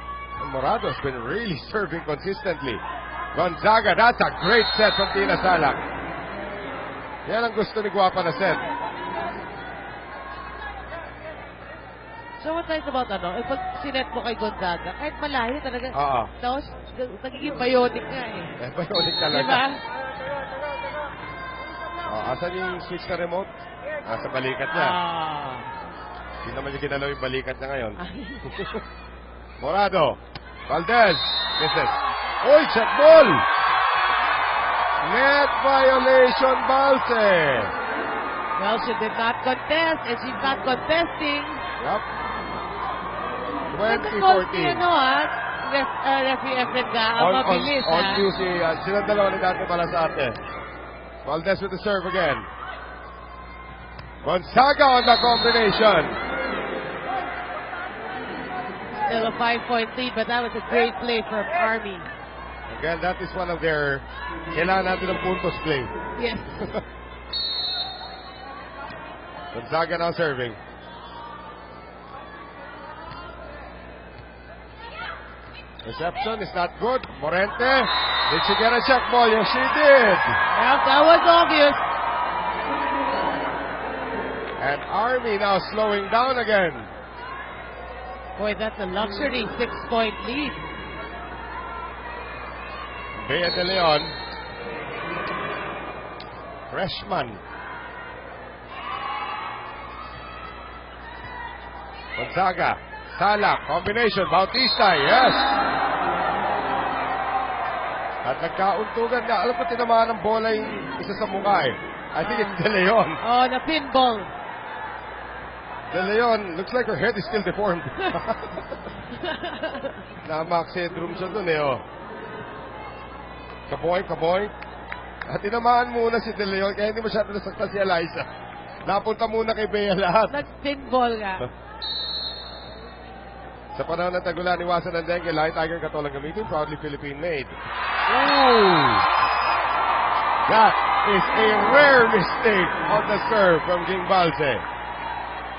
Morado has been really serving consistently. Gonzaga, that's a great set from Tina Salak. Yan ang gusto ni Guapa na set. So what nice about if pag sinet mo kay Gonzaga, kahit malayo talaga. Oo. Tapos, nagiging bionic nga eh. Bionic talaga. Diba? Asan yung switch na remote? Sa balikat niya. Hindi naman niya ginalaw yung balikat niya ngayon. Morado. Valdez. Misses. Uy, check ball! Net violation, Balse. Well, she did not contest, and she's not contesting. Yup. 2014. Referee Efren ka, ang mabilis, on cue silang dalawa ni Dante Balasarte. Valdez with the serve again. Gonzaga on the combination. Still a 5-point lead, but that was a great play from Army. Again, that is one of their kailangan natin ng puntos play. Yes. Gonzaga now serving. Reception is not good. Morente, did she get a check ball? Yes, she did. Well, that was obvious. And Army now slowing down again. Boy, that's a luxury 6-point lead. Bea de Leon. Freshman. Gonzaga. Salak. Combination. Bautista. Yes. At nagkauntugan na. Alam ko tinamaan ng bola yung isa sa mukha eh. I think it's De Leon. Oh, the pinball. De Leon, looks like her head is still deformed. Na-max headroom siya dun eh, oh. Kaboy. At tinamaan muna si De Leon, kaya hindi masyado nasakta si Eliza. Napunta muna kay Bea lahat. Nag-pinball nga. Sa panahon ng tagulan, iwasan ng dengue, Light Tiger Katolang gamitin, proudly Philippine-made. Ooh! That is a rare mistake on the serve from Ging Balse.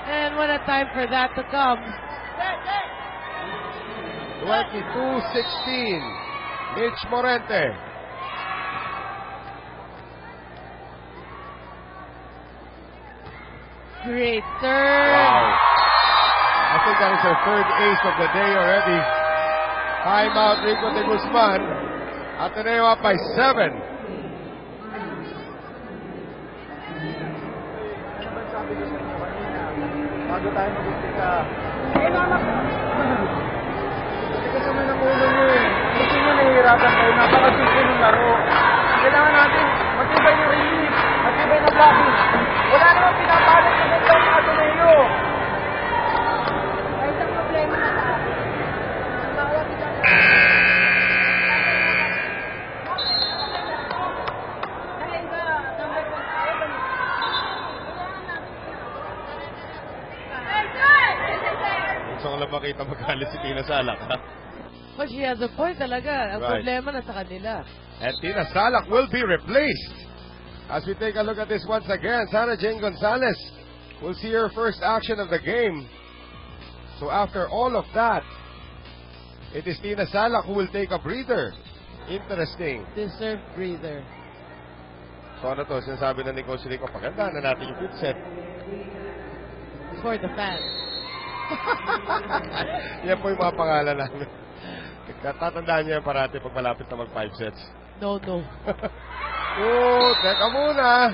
And what a time for that to come. 22-16. Mitch Morente. Great serve. Wow. I think that is her third ace of the day already. Timeout, Rico de Guzman. Ateneo up by 7. Bago tayo mag-umpisa. Kailangan kasi naman ang ulo nyo eh. Kasi nyo nahihirapan kayo. Napakasimple ng laro. Kailangan natin matibay na release, matibay na blocking. Wala naman pinapalit na nito ang Ateneo. Ay, isang problema na tayo. Bawat isang Gusto ko lang makita magalit si Tina Salak, ha? But she has a point talaga. Ang Right. problema na sa kanila. And Tina Salak will be replaced. As we take a look at this once again, Sarah Jane Gonzalez will see her first action of the game. So after all of that, it is Tina Salak who will take a breather. Interesting. Deserved breather. So ano to, sinasabi na ni Coach Rico, paganda na natin yung good set. For the fans. Yan po yung mga pangalan namin. Tatandaan niyo yan parati pag malapit na mag 5 sets. No. Teka muna.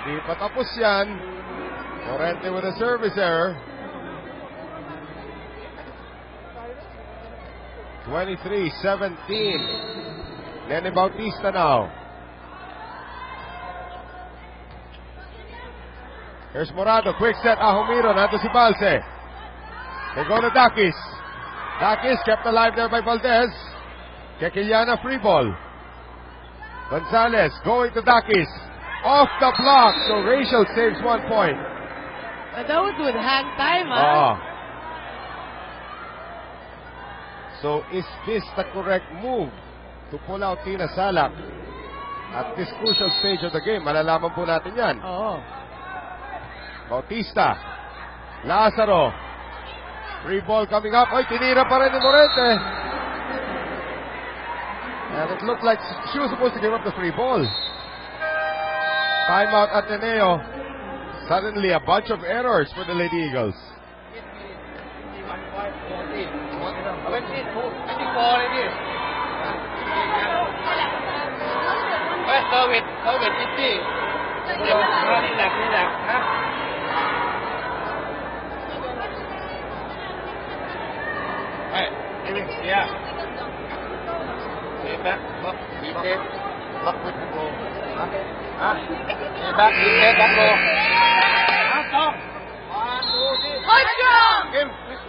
Di pa tapos yan. Morente with a service error. 23-17. Nene Bautista now. Here's Morado. Quick set. Ahumiro. Nando si Balse. They go to Dakis. Dakis kept alive there by Valdez. Kekiliana free ball. Gonzalez going to Dakis. Off the block. So Rachel saves 1 point. And that was with hang time, huh? So is this the correct move to pull out Tina Salak at this crucial stage of the game? Malalaman po natin yan. Oo. Bautista. Lazaro. Free ball coming up. Ay, tinira pa rin ni Morente. And it looked like she was supposed to give up the free ball. Timeout Ateneo. Suddenly a bunch of errors for the Lady Eagles.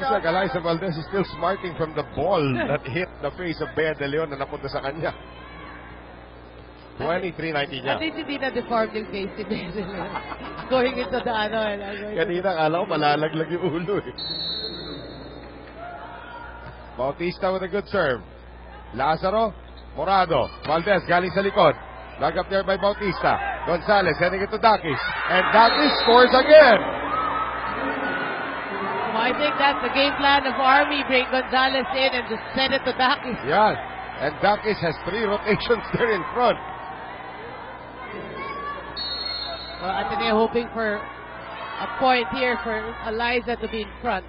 Looks like Eliza Valdez is still smarting from the ball that hit the face of Bea De Leon na napunta sa kanya. 23-19 niya. At least hindi na-deformed yung face ni Bea De Leon. Going into the Kanina akala ko malalaglag yung ulo eh. Bautista with a good serve. Lazaro, Morado, Valdez galing sa likod. Dug up there by Bautista. Gonzalez heading it to Dakis. And Dakis scores again. Well, I think that's the game plan of Army. Bring Gonzalez in and just send it to Dakis. Yeah. And Dakis has 3 rotations there in front. Well, Ateneo hoping for a point here for Eliza to be in front.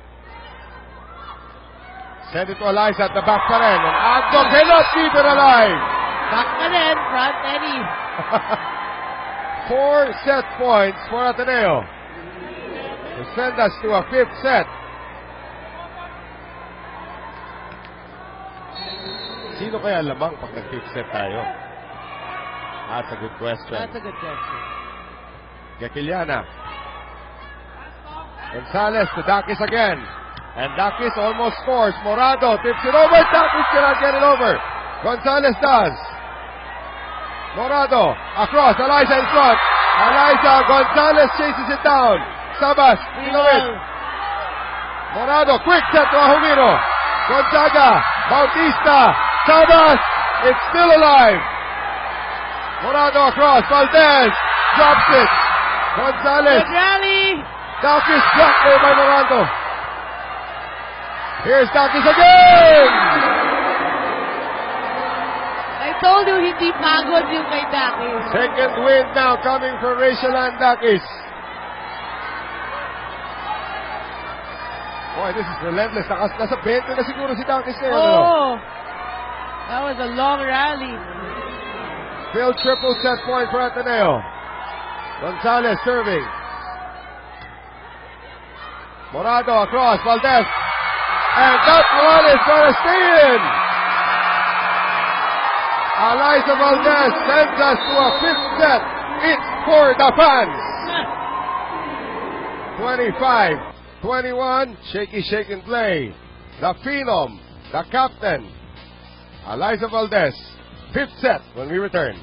Send it to Eliza at the back pa rin. And Ando cannot keep it alive. Back pa rin, front Eddie. 4 set points for Ateneo. To send us to a 5th set. Sino kaya lamang pag nag-5th set tayo? That's a good question. That's a good question. Gakiliana. Gonzalez to Dakis again. And Dakis almost scores. Morado tips it over. Dakis cannot get it over. Gonzalez does. Morado across. Eliza in front. Eliza. Gonzalez chases it down. Sabas. Pinawin. Morado. Quick set to Ahumiro. Gonzaga. Bautista. Sabas. It's still alive. Morado across. Valdez. Drops it. Gonzalez. Good rally. Dakis blocked there by Morado. Here's Dakis again! I told you hindi pagod yung kay Dakis. Second win now coming from Rachel and Dakis. Boy, this is relentless. Nasa 20 na siguro si Dakis na yun. Oh, that was a long rally. Still triple set point for Ateneo. Gonzalez serving. Morado across. Valdez. And that one is going to stay in. Eliza Valdez sends us to a 5th set. It's for the fans. 25-21. Shaky shake and play. The Phenom, the captain, Eliza Valdez. 5th set when we return.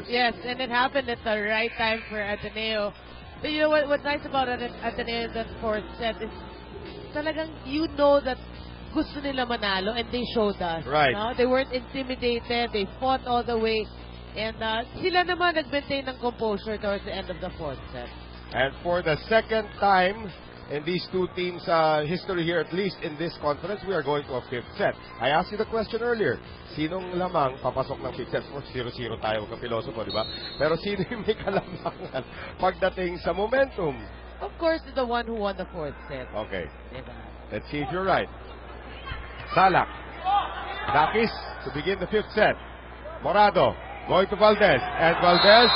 Yes, and it happened at the right time for Ateneo. But you know what's nice about Ateneo in that 4th set is talagang you know that gusto nila manalo and they showed us. Right. No? They weren't intimidated. They fought all the way. And sila naman nag-maintain ng composure towards the end of the 4th set. And for the second time in these two teams' history here, at least in this conference, we are going to a 5th set. I asked you the question earlier. Sinong lamang papasok ng 5th set? 0-0 tayo, kapiloso po, di ba? Pero sino yung may kalamangan pagdating sa momentum? Of course, the one who won the 4th set. Okay. Diba? Let's see if you're right. Salak. Dakis to begin the 5th set. Morado going to Valdez. And Valdez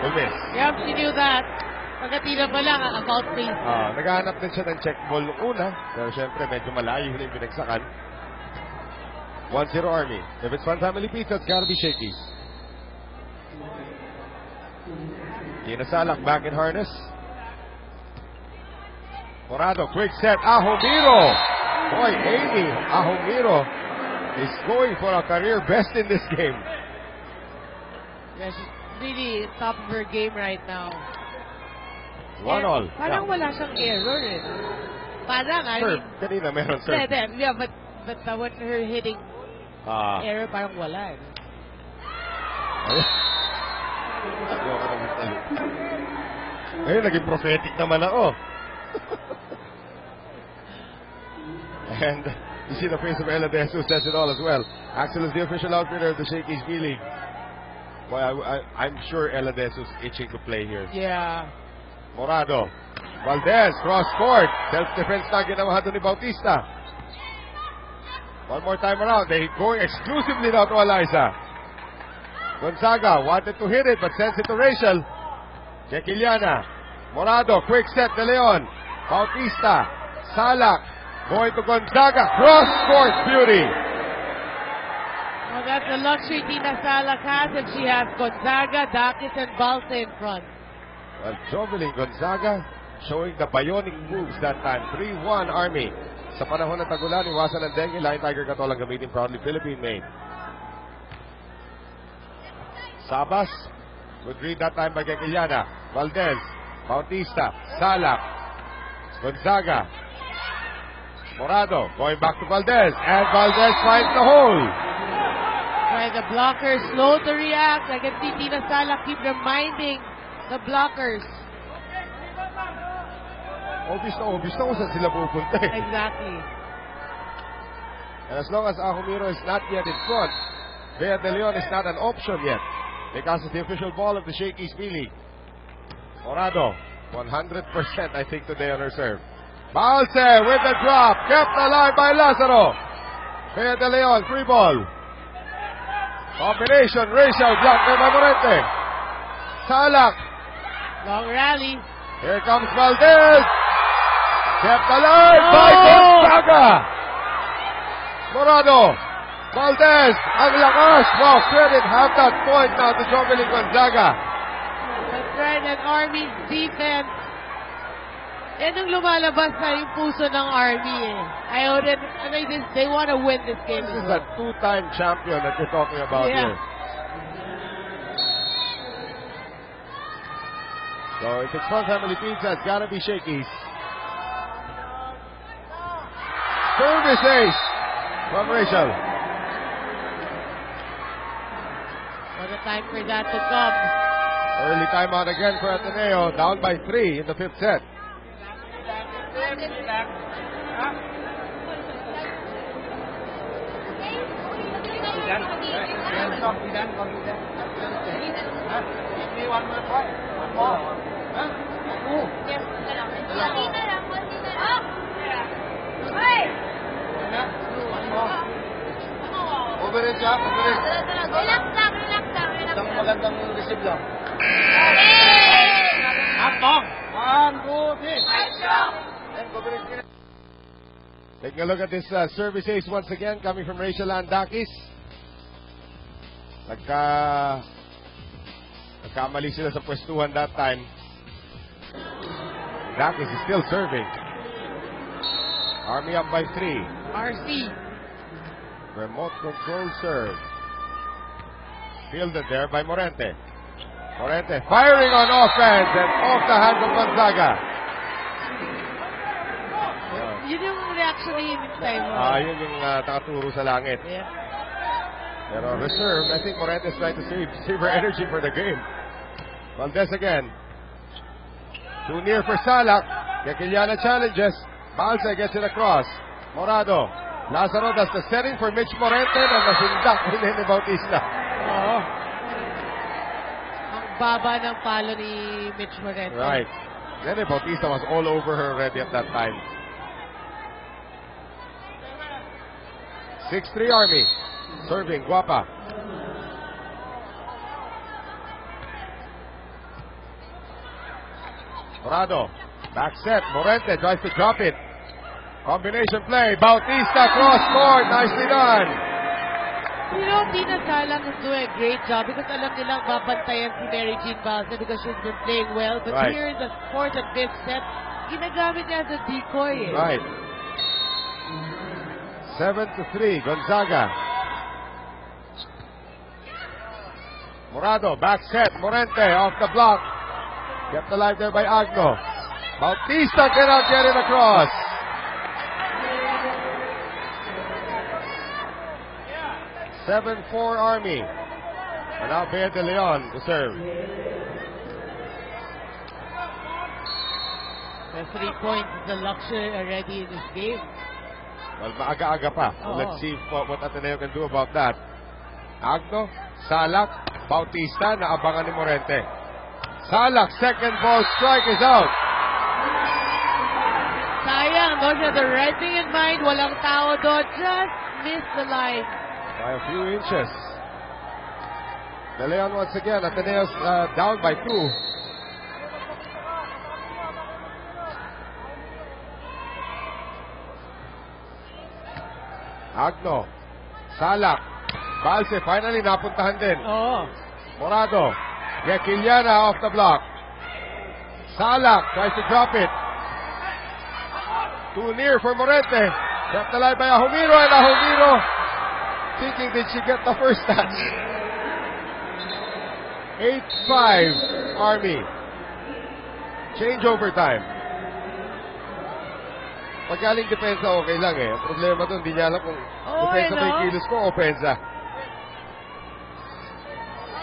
will miss. Yep, she knew that. Pagkatila pa lang, about face. Naghahanap din siya ng check ball nung una. Pero syempre, medyo malayo yung pinagsakan. 1-0 Army. If it's Fun Family Pizza, it's gotta be Shakey's. Gina Salak back in harness. Morado, quick set. Ahumiro. Boy, Amy Ahumiro is going for a career best in this game. Yeah, she's really top of her game right now. 1-1. Parang wala siyang error eh. Parang, I Serve. mean... Kanina meron serve. Yeah, but when her hitting error, parang wala eh. Ayun, naging prophetic naman ako. And you see the face of Ella Des, who says it all as well. Axel is the official outfitter of the Shakey's B-League. Boy, I'm sure Ella Des was itching to play here. Yeah. Morado. Valdez, cross court. Self-defense na ginawa ni Bautista. One more time around. They going exclusively now to Eliza. Gonzaga wanted to hit it but sends it to Rachel. Chequiliana. Morado, quick set De Leon. Bautista. Salak. Going to Gonzaga. Cross court beauty. Well, that's the luxury Tina Salak has, and she has Gonzaga, Dakis, and Balsa in front. Well, Jovelyn Gonzaga showing the bionic moves that time. 3-1 Army. Sa panahon ng tagulan, iwasan ng dengue. Lion Tiger Katol ang gamitin proudly Philippine made. Sabas. Good read that time by Chequiliana. Valdez. Bautista. Salak. Gonzaga. Morado. Going back to Valdez. And Valdez finds the hole. Right, the blockers slow to react. I can see Tina Salak keep reminding the blockers. Obvious na kung saan sila pupunta. Exactly. And as long as Ahumiro is not yet in front, Bea De Leon is not an option yet. Because it's the official ball of the Shakey's B-League. Morado, 100% I think today on her serve. Balse with the drop, kept alive by Lazaro. Bea De Leon, free ball. Combination, Rachel, blocked by Morente. Salak. Long rally. Here comes Valdez. Kept alive by Gonzaga. Morado. Valdez. Ang lakas. Wow, credit half that point now to Jovelyn Gonzaga. That's right, and Army's defense. Yan ang lumalabas na yung puso ng Army eh. They want to win this game. This is a two-time champion that you're talking about here. So if it's Fun Family Pizza, it's gotta be Shakey's. Service ace from Rachel. What a time for that to come. Early timeout again for Ateneo, down by 3 in the 5th set. Overhead siya, overhead. Relax lang. Isang magandang receive lang. Taking a look at this service ace once again coming from Rachel Andakis. Nagkamali sila sa pwestuhan that time. Andakis is still serving. Army up by 3. RC. Remote control serve. Fielded there by Morente. Morente firing on offense and off the hands of Gonzaga. Yun yung reaction ni Time. Yun yung nakaturo sa langit. Yeah. Pero reserve, I think Morente is trying to save her energy for the game. Valdez again. Too near for Salak. Chequiliana challenges. Balsa gets it across. Morado. Lazaro does the setting for Mitch Morente na nasindak ni Bautista. Oo. Ang baba ng palo ni Mitch Morente. Right. Then Bautista was all over her already at that time. 6-3 Army. Serving, Guapa. Morado. Back set. Morente tries to drop it. Combination play. Bautista cross court. Nicely done. You know, Tina Salang is doing a great job because alam nilang babantayan si Mary Jean Balsa because she's been playing well. But right. Here in the 4th and 5th set, ginagamit niya as a decoy. Right. 7-3. Gonzaga. Morado. Back set. Morente off the block. Kept alive there by Agno. Bautista cannot get it across. 7-4 Army. And now Bea De Leon to serve. The 3 points is a luxury already in this game. Well, maaga-aga pa. Oo. Let's see what Ateneo can do about that. Agno, Salak, Bautista, naabangan ni Morente. Salak, second ball strike is out. Sayang, no? She had the right thing in mind. Walang tao doon. Just missed the line. By a few inches. De Leon once again. Ateneo's down by 2. Agno, Salak, Balse, finally napuntahan din. Oo. Morado, Yakiliana off the block. Salak tries to drop it. Too near for Morente. Kept alive by Ahumiro, and Ahumiro thinking, did she get the first touch? 8-5 Army. Change overtime. Pag galing depensa, okay lang eh. Ang problema doon, hindi niya alam kung depensa ba yung kilos ko o opensa.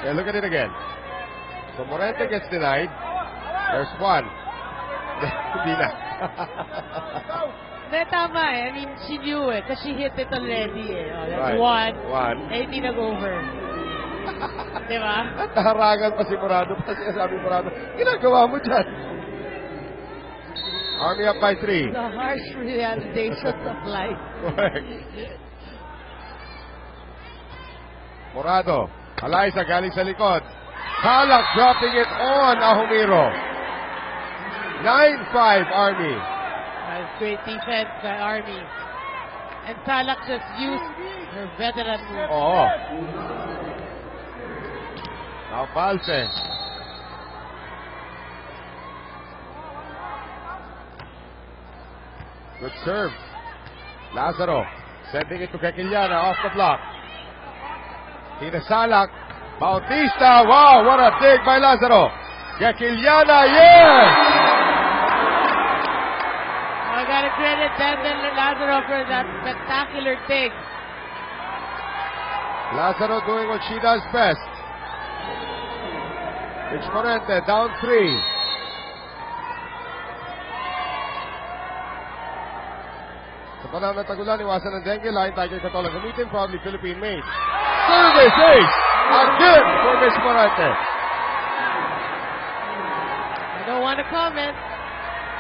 Yeah, look at it again. So Morente gets denied. There's one. Hindi na. Tama eh. I mean, she knew it because she hit it already eh. Oh, that's Right. one. Eh, hindi nag-over. Diba? At naharangan pa si Morado. Kasi sabi Morado, ginagawa mo dyan. Army up by 3. The harsh realizations of life. Correct. Morado. Eliza galing sa likod. Salak dropping it on Ahumiro. 9-5 Army. That's great defense by Army. And Salak just used her veteran move. Oo. Now Balse. Good serve. Lazaro sending it to Kekiliana off the block. Tina Salak. Bautista. Wow, what a dig by Lazaro. Kekiliana, yes! I gotta credit Brandon Lazaro for that spectacular dig. Lazaro doing what she does best. It's Morente down 3. Sa panahon ng tagulan, iwasan ng dengue, lain Tiger Katolang gamitin, probably Philippine made. Service ace! Again for Miss Morente. I don't want to comment.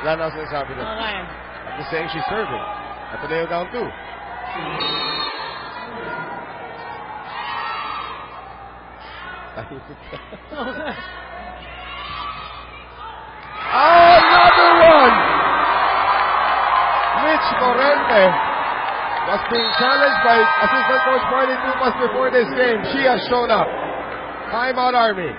Wala na ako sinasabi na. Okay. I'm just saying she's serving. Ateneo down 2. Another one! Mitch Morente was being challenged by assistant coach Marley Tupas before this game. She has shown up. Timeout Army.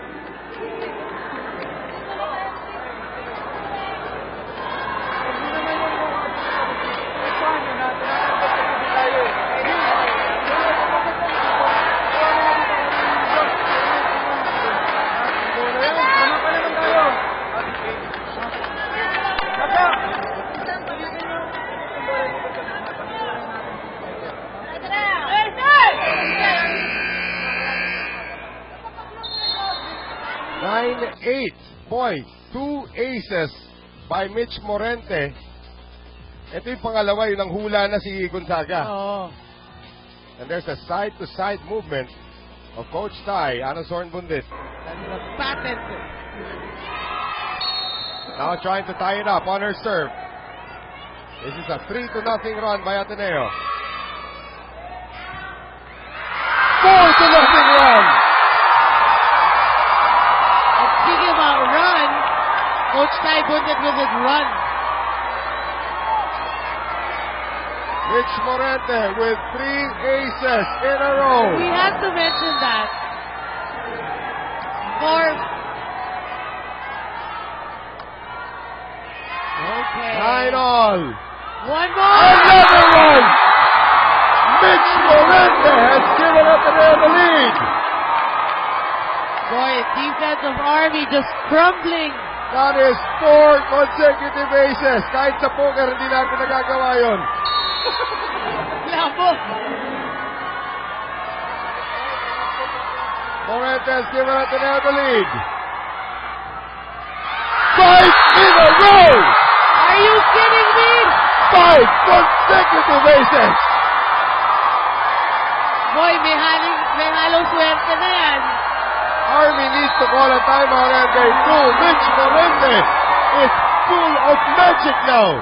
Points, 2 aces by Mitch Morente. Ito yung pangalawa, yun ang hula na si Gonzaga. Oh. And there's a side-to-side movement of Coach Tai, Ana Zornbundit. That's a patent. Now trying to tie it up on her serve. This is a 3-0 run by Ateneo. 4-0 run. Speaking about run, Coach Tai Bundit with his run. Mitch Morente with 3 aces in a row. We have to mention that. Okay. 9-all. One more. Another one. Mitch Morente has given Ateneo the lead. Boy, defense of Army just crumbling. That is 4 consecutive aces. Kahit sa poker, hindi natin nagagawa yun. Labo. Morente has given Ateneo the lead. 5 in a row! Are you kidding me? 5 consecutive aces. Boy, may halong swerte na yan. Army needs to call a timeout and they do. Mitch Morente is full of magic now.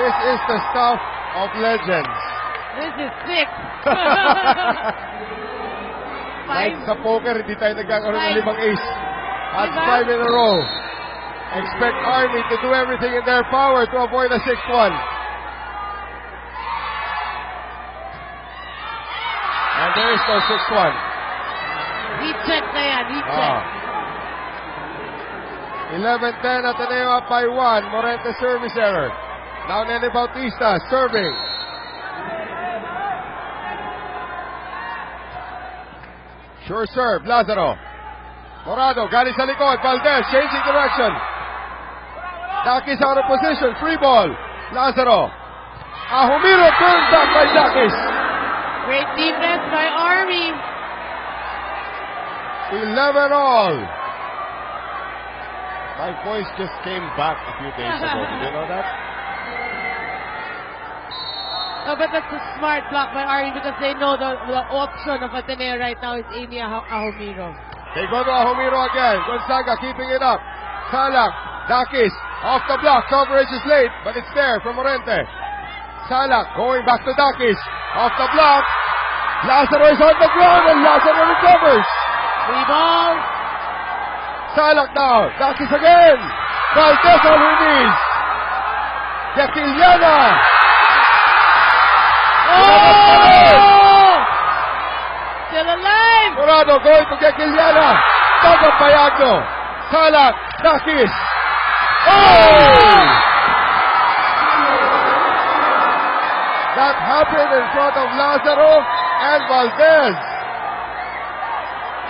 This is the stuff of legends. This is sick. Like sa poker, hindi tayo nagkakaroon ng 5 ace. That's 5 in a row. Expect Army to do everything in their power to avoid a 6th one. And there is no 6th one. Heat check na yan, heat check. 11-10, Ateneo up by 1. Morente service error. Now Nene Bautista serving. Sure serve, Lazaro. Morado, galing sa likod. Valdez, changing direction. Dakis out of position, free ball. Lazaro. Ahumiro turned back by Dakis. Great defense by Army. 11 all. My voice just came back a few days ago. Did you know that? Oh, but that's a smart block by Army because they know the option of Ateneo right now is Amy Ahumiro. They go to Ahumiro again. Gonzaga keeping it up. Salak, Dakis, off the block. Coverage is late, but it's there from Morente. Salak going back to Dakis. Off the block. Lazaro is on the ground and Lazaro recovers. Free ball. Salak now. Dakis again. Valdez on her knees. Yakiliana. Oh! Still alive! Morado going to get Kiliana. Dug up by Agno. Salak, Dakis. Oh! That happened in front of Lazaro and Valdez.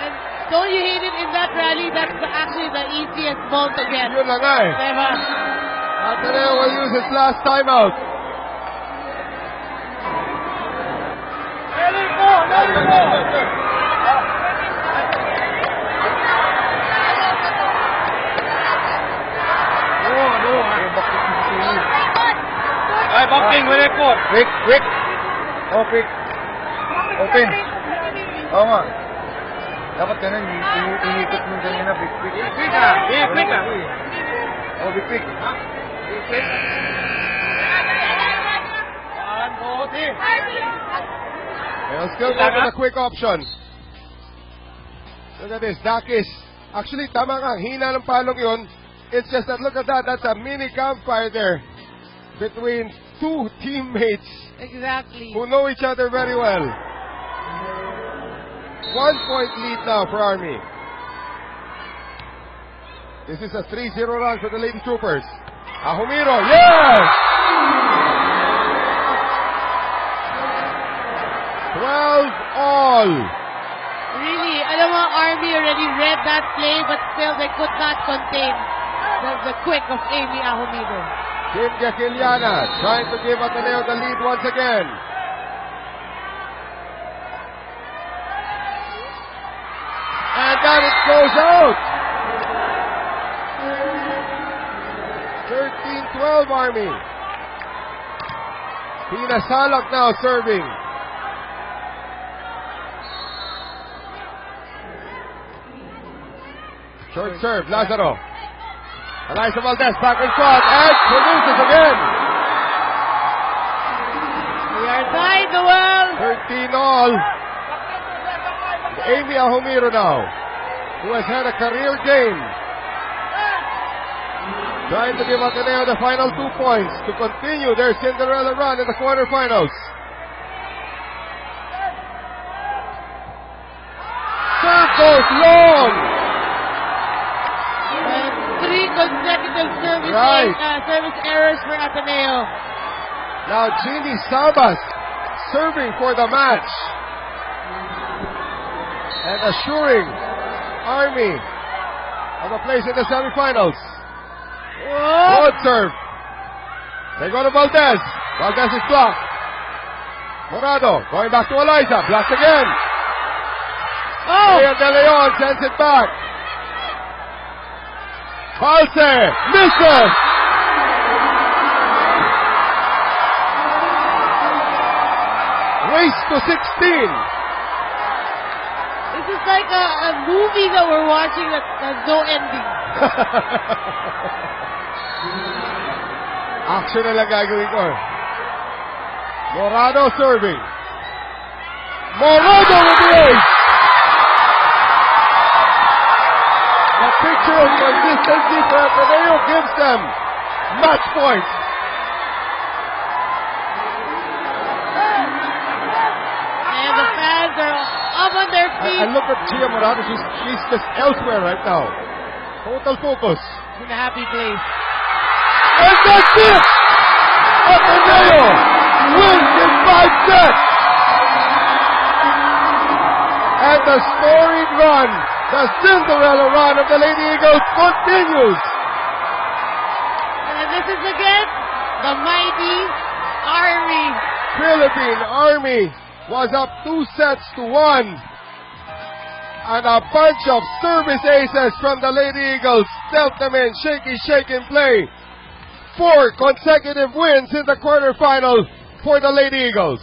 And don't you hate it in that rally? That's actually the easiest ball to get. Yun na nga eh. Diba? Ateneo will use his last timeout. Ay, backing, wala ko. Quick, quick. Oh, quick. Open. Oo nga. Dapat ganun, inikot mo ganyan na, big quick. Quick ah. Quick ah. Oh, big quick. Big quick. They'll still go with a quick option. Look at this, Dakis. Actually, tama ka, hina ng palong yun. It's just that, look at that, that's a mini campfire there between two teammates Exactly. who know each other very well. 1 point lead now for Army. This is a 3-0 run for the Lady Troopers. Ahumiro, yes! 12 all. Really, alam mo, Army already read that play, but still they could not contain the quick of Amy Ahumiro. Kim Yakiliana trying to give Ateneo the lead once again. And then it goes out. 13-12 Army. Tina Salak now serving. Short serve, Lazaro. Eliza Valdez back in front and produces again. We are tied, Noel. 13 all. Amy Ahumiro now, who has had a career game. Trying to give Ateneo the final 2 points to continue their Cinderella run in the quarterfinals. Serve goes long. service errors for Ateneo. Now Jeannie Sabas serving for the match and assuring Army of a place in the semifinals. Good serve. They go to Valdez. Valdez is blocked. Morado going back to Eliza. Blocked again. Leon De Leon sends it back. Balse misses. Race to 16. This is like a movie that we're watching that has no ending. Action na lang gagawin ko. Morado serving. Morado with the ace. The picture of consistency for Ateneo gives them match points. And the fans are up on their feet. And look at Gia Morado. She's just elsewhere right now. Total focus. In a happy place. And that's it! Ateneo wins in 5 sets! And the storied run, the Cinderella run of the Lady Eagles continues! And this is against the mighty Army. Philippine Army was up 2 sets to 1. And a bunch of service aces from the Lady Eagles dealt them in shaky, shake and play. 4 consecutive wins in the quarterfinal for the Lady Eagles.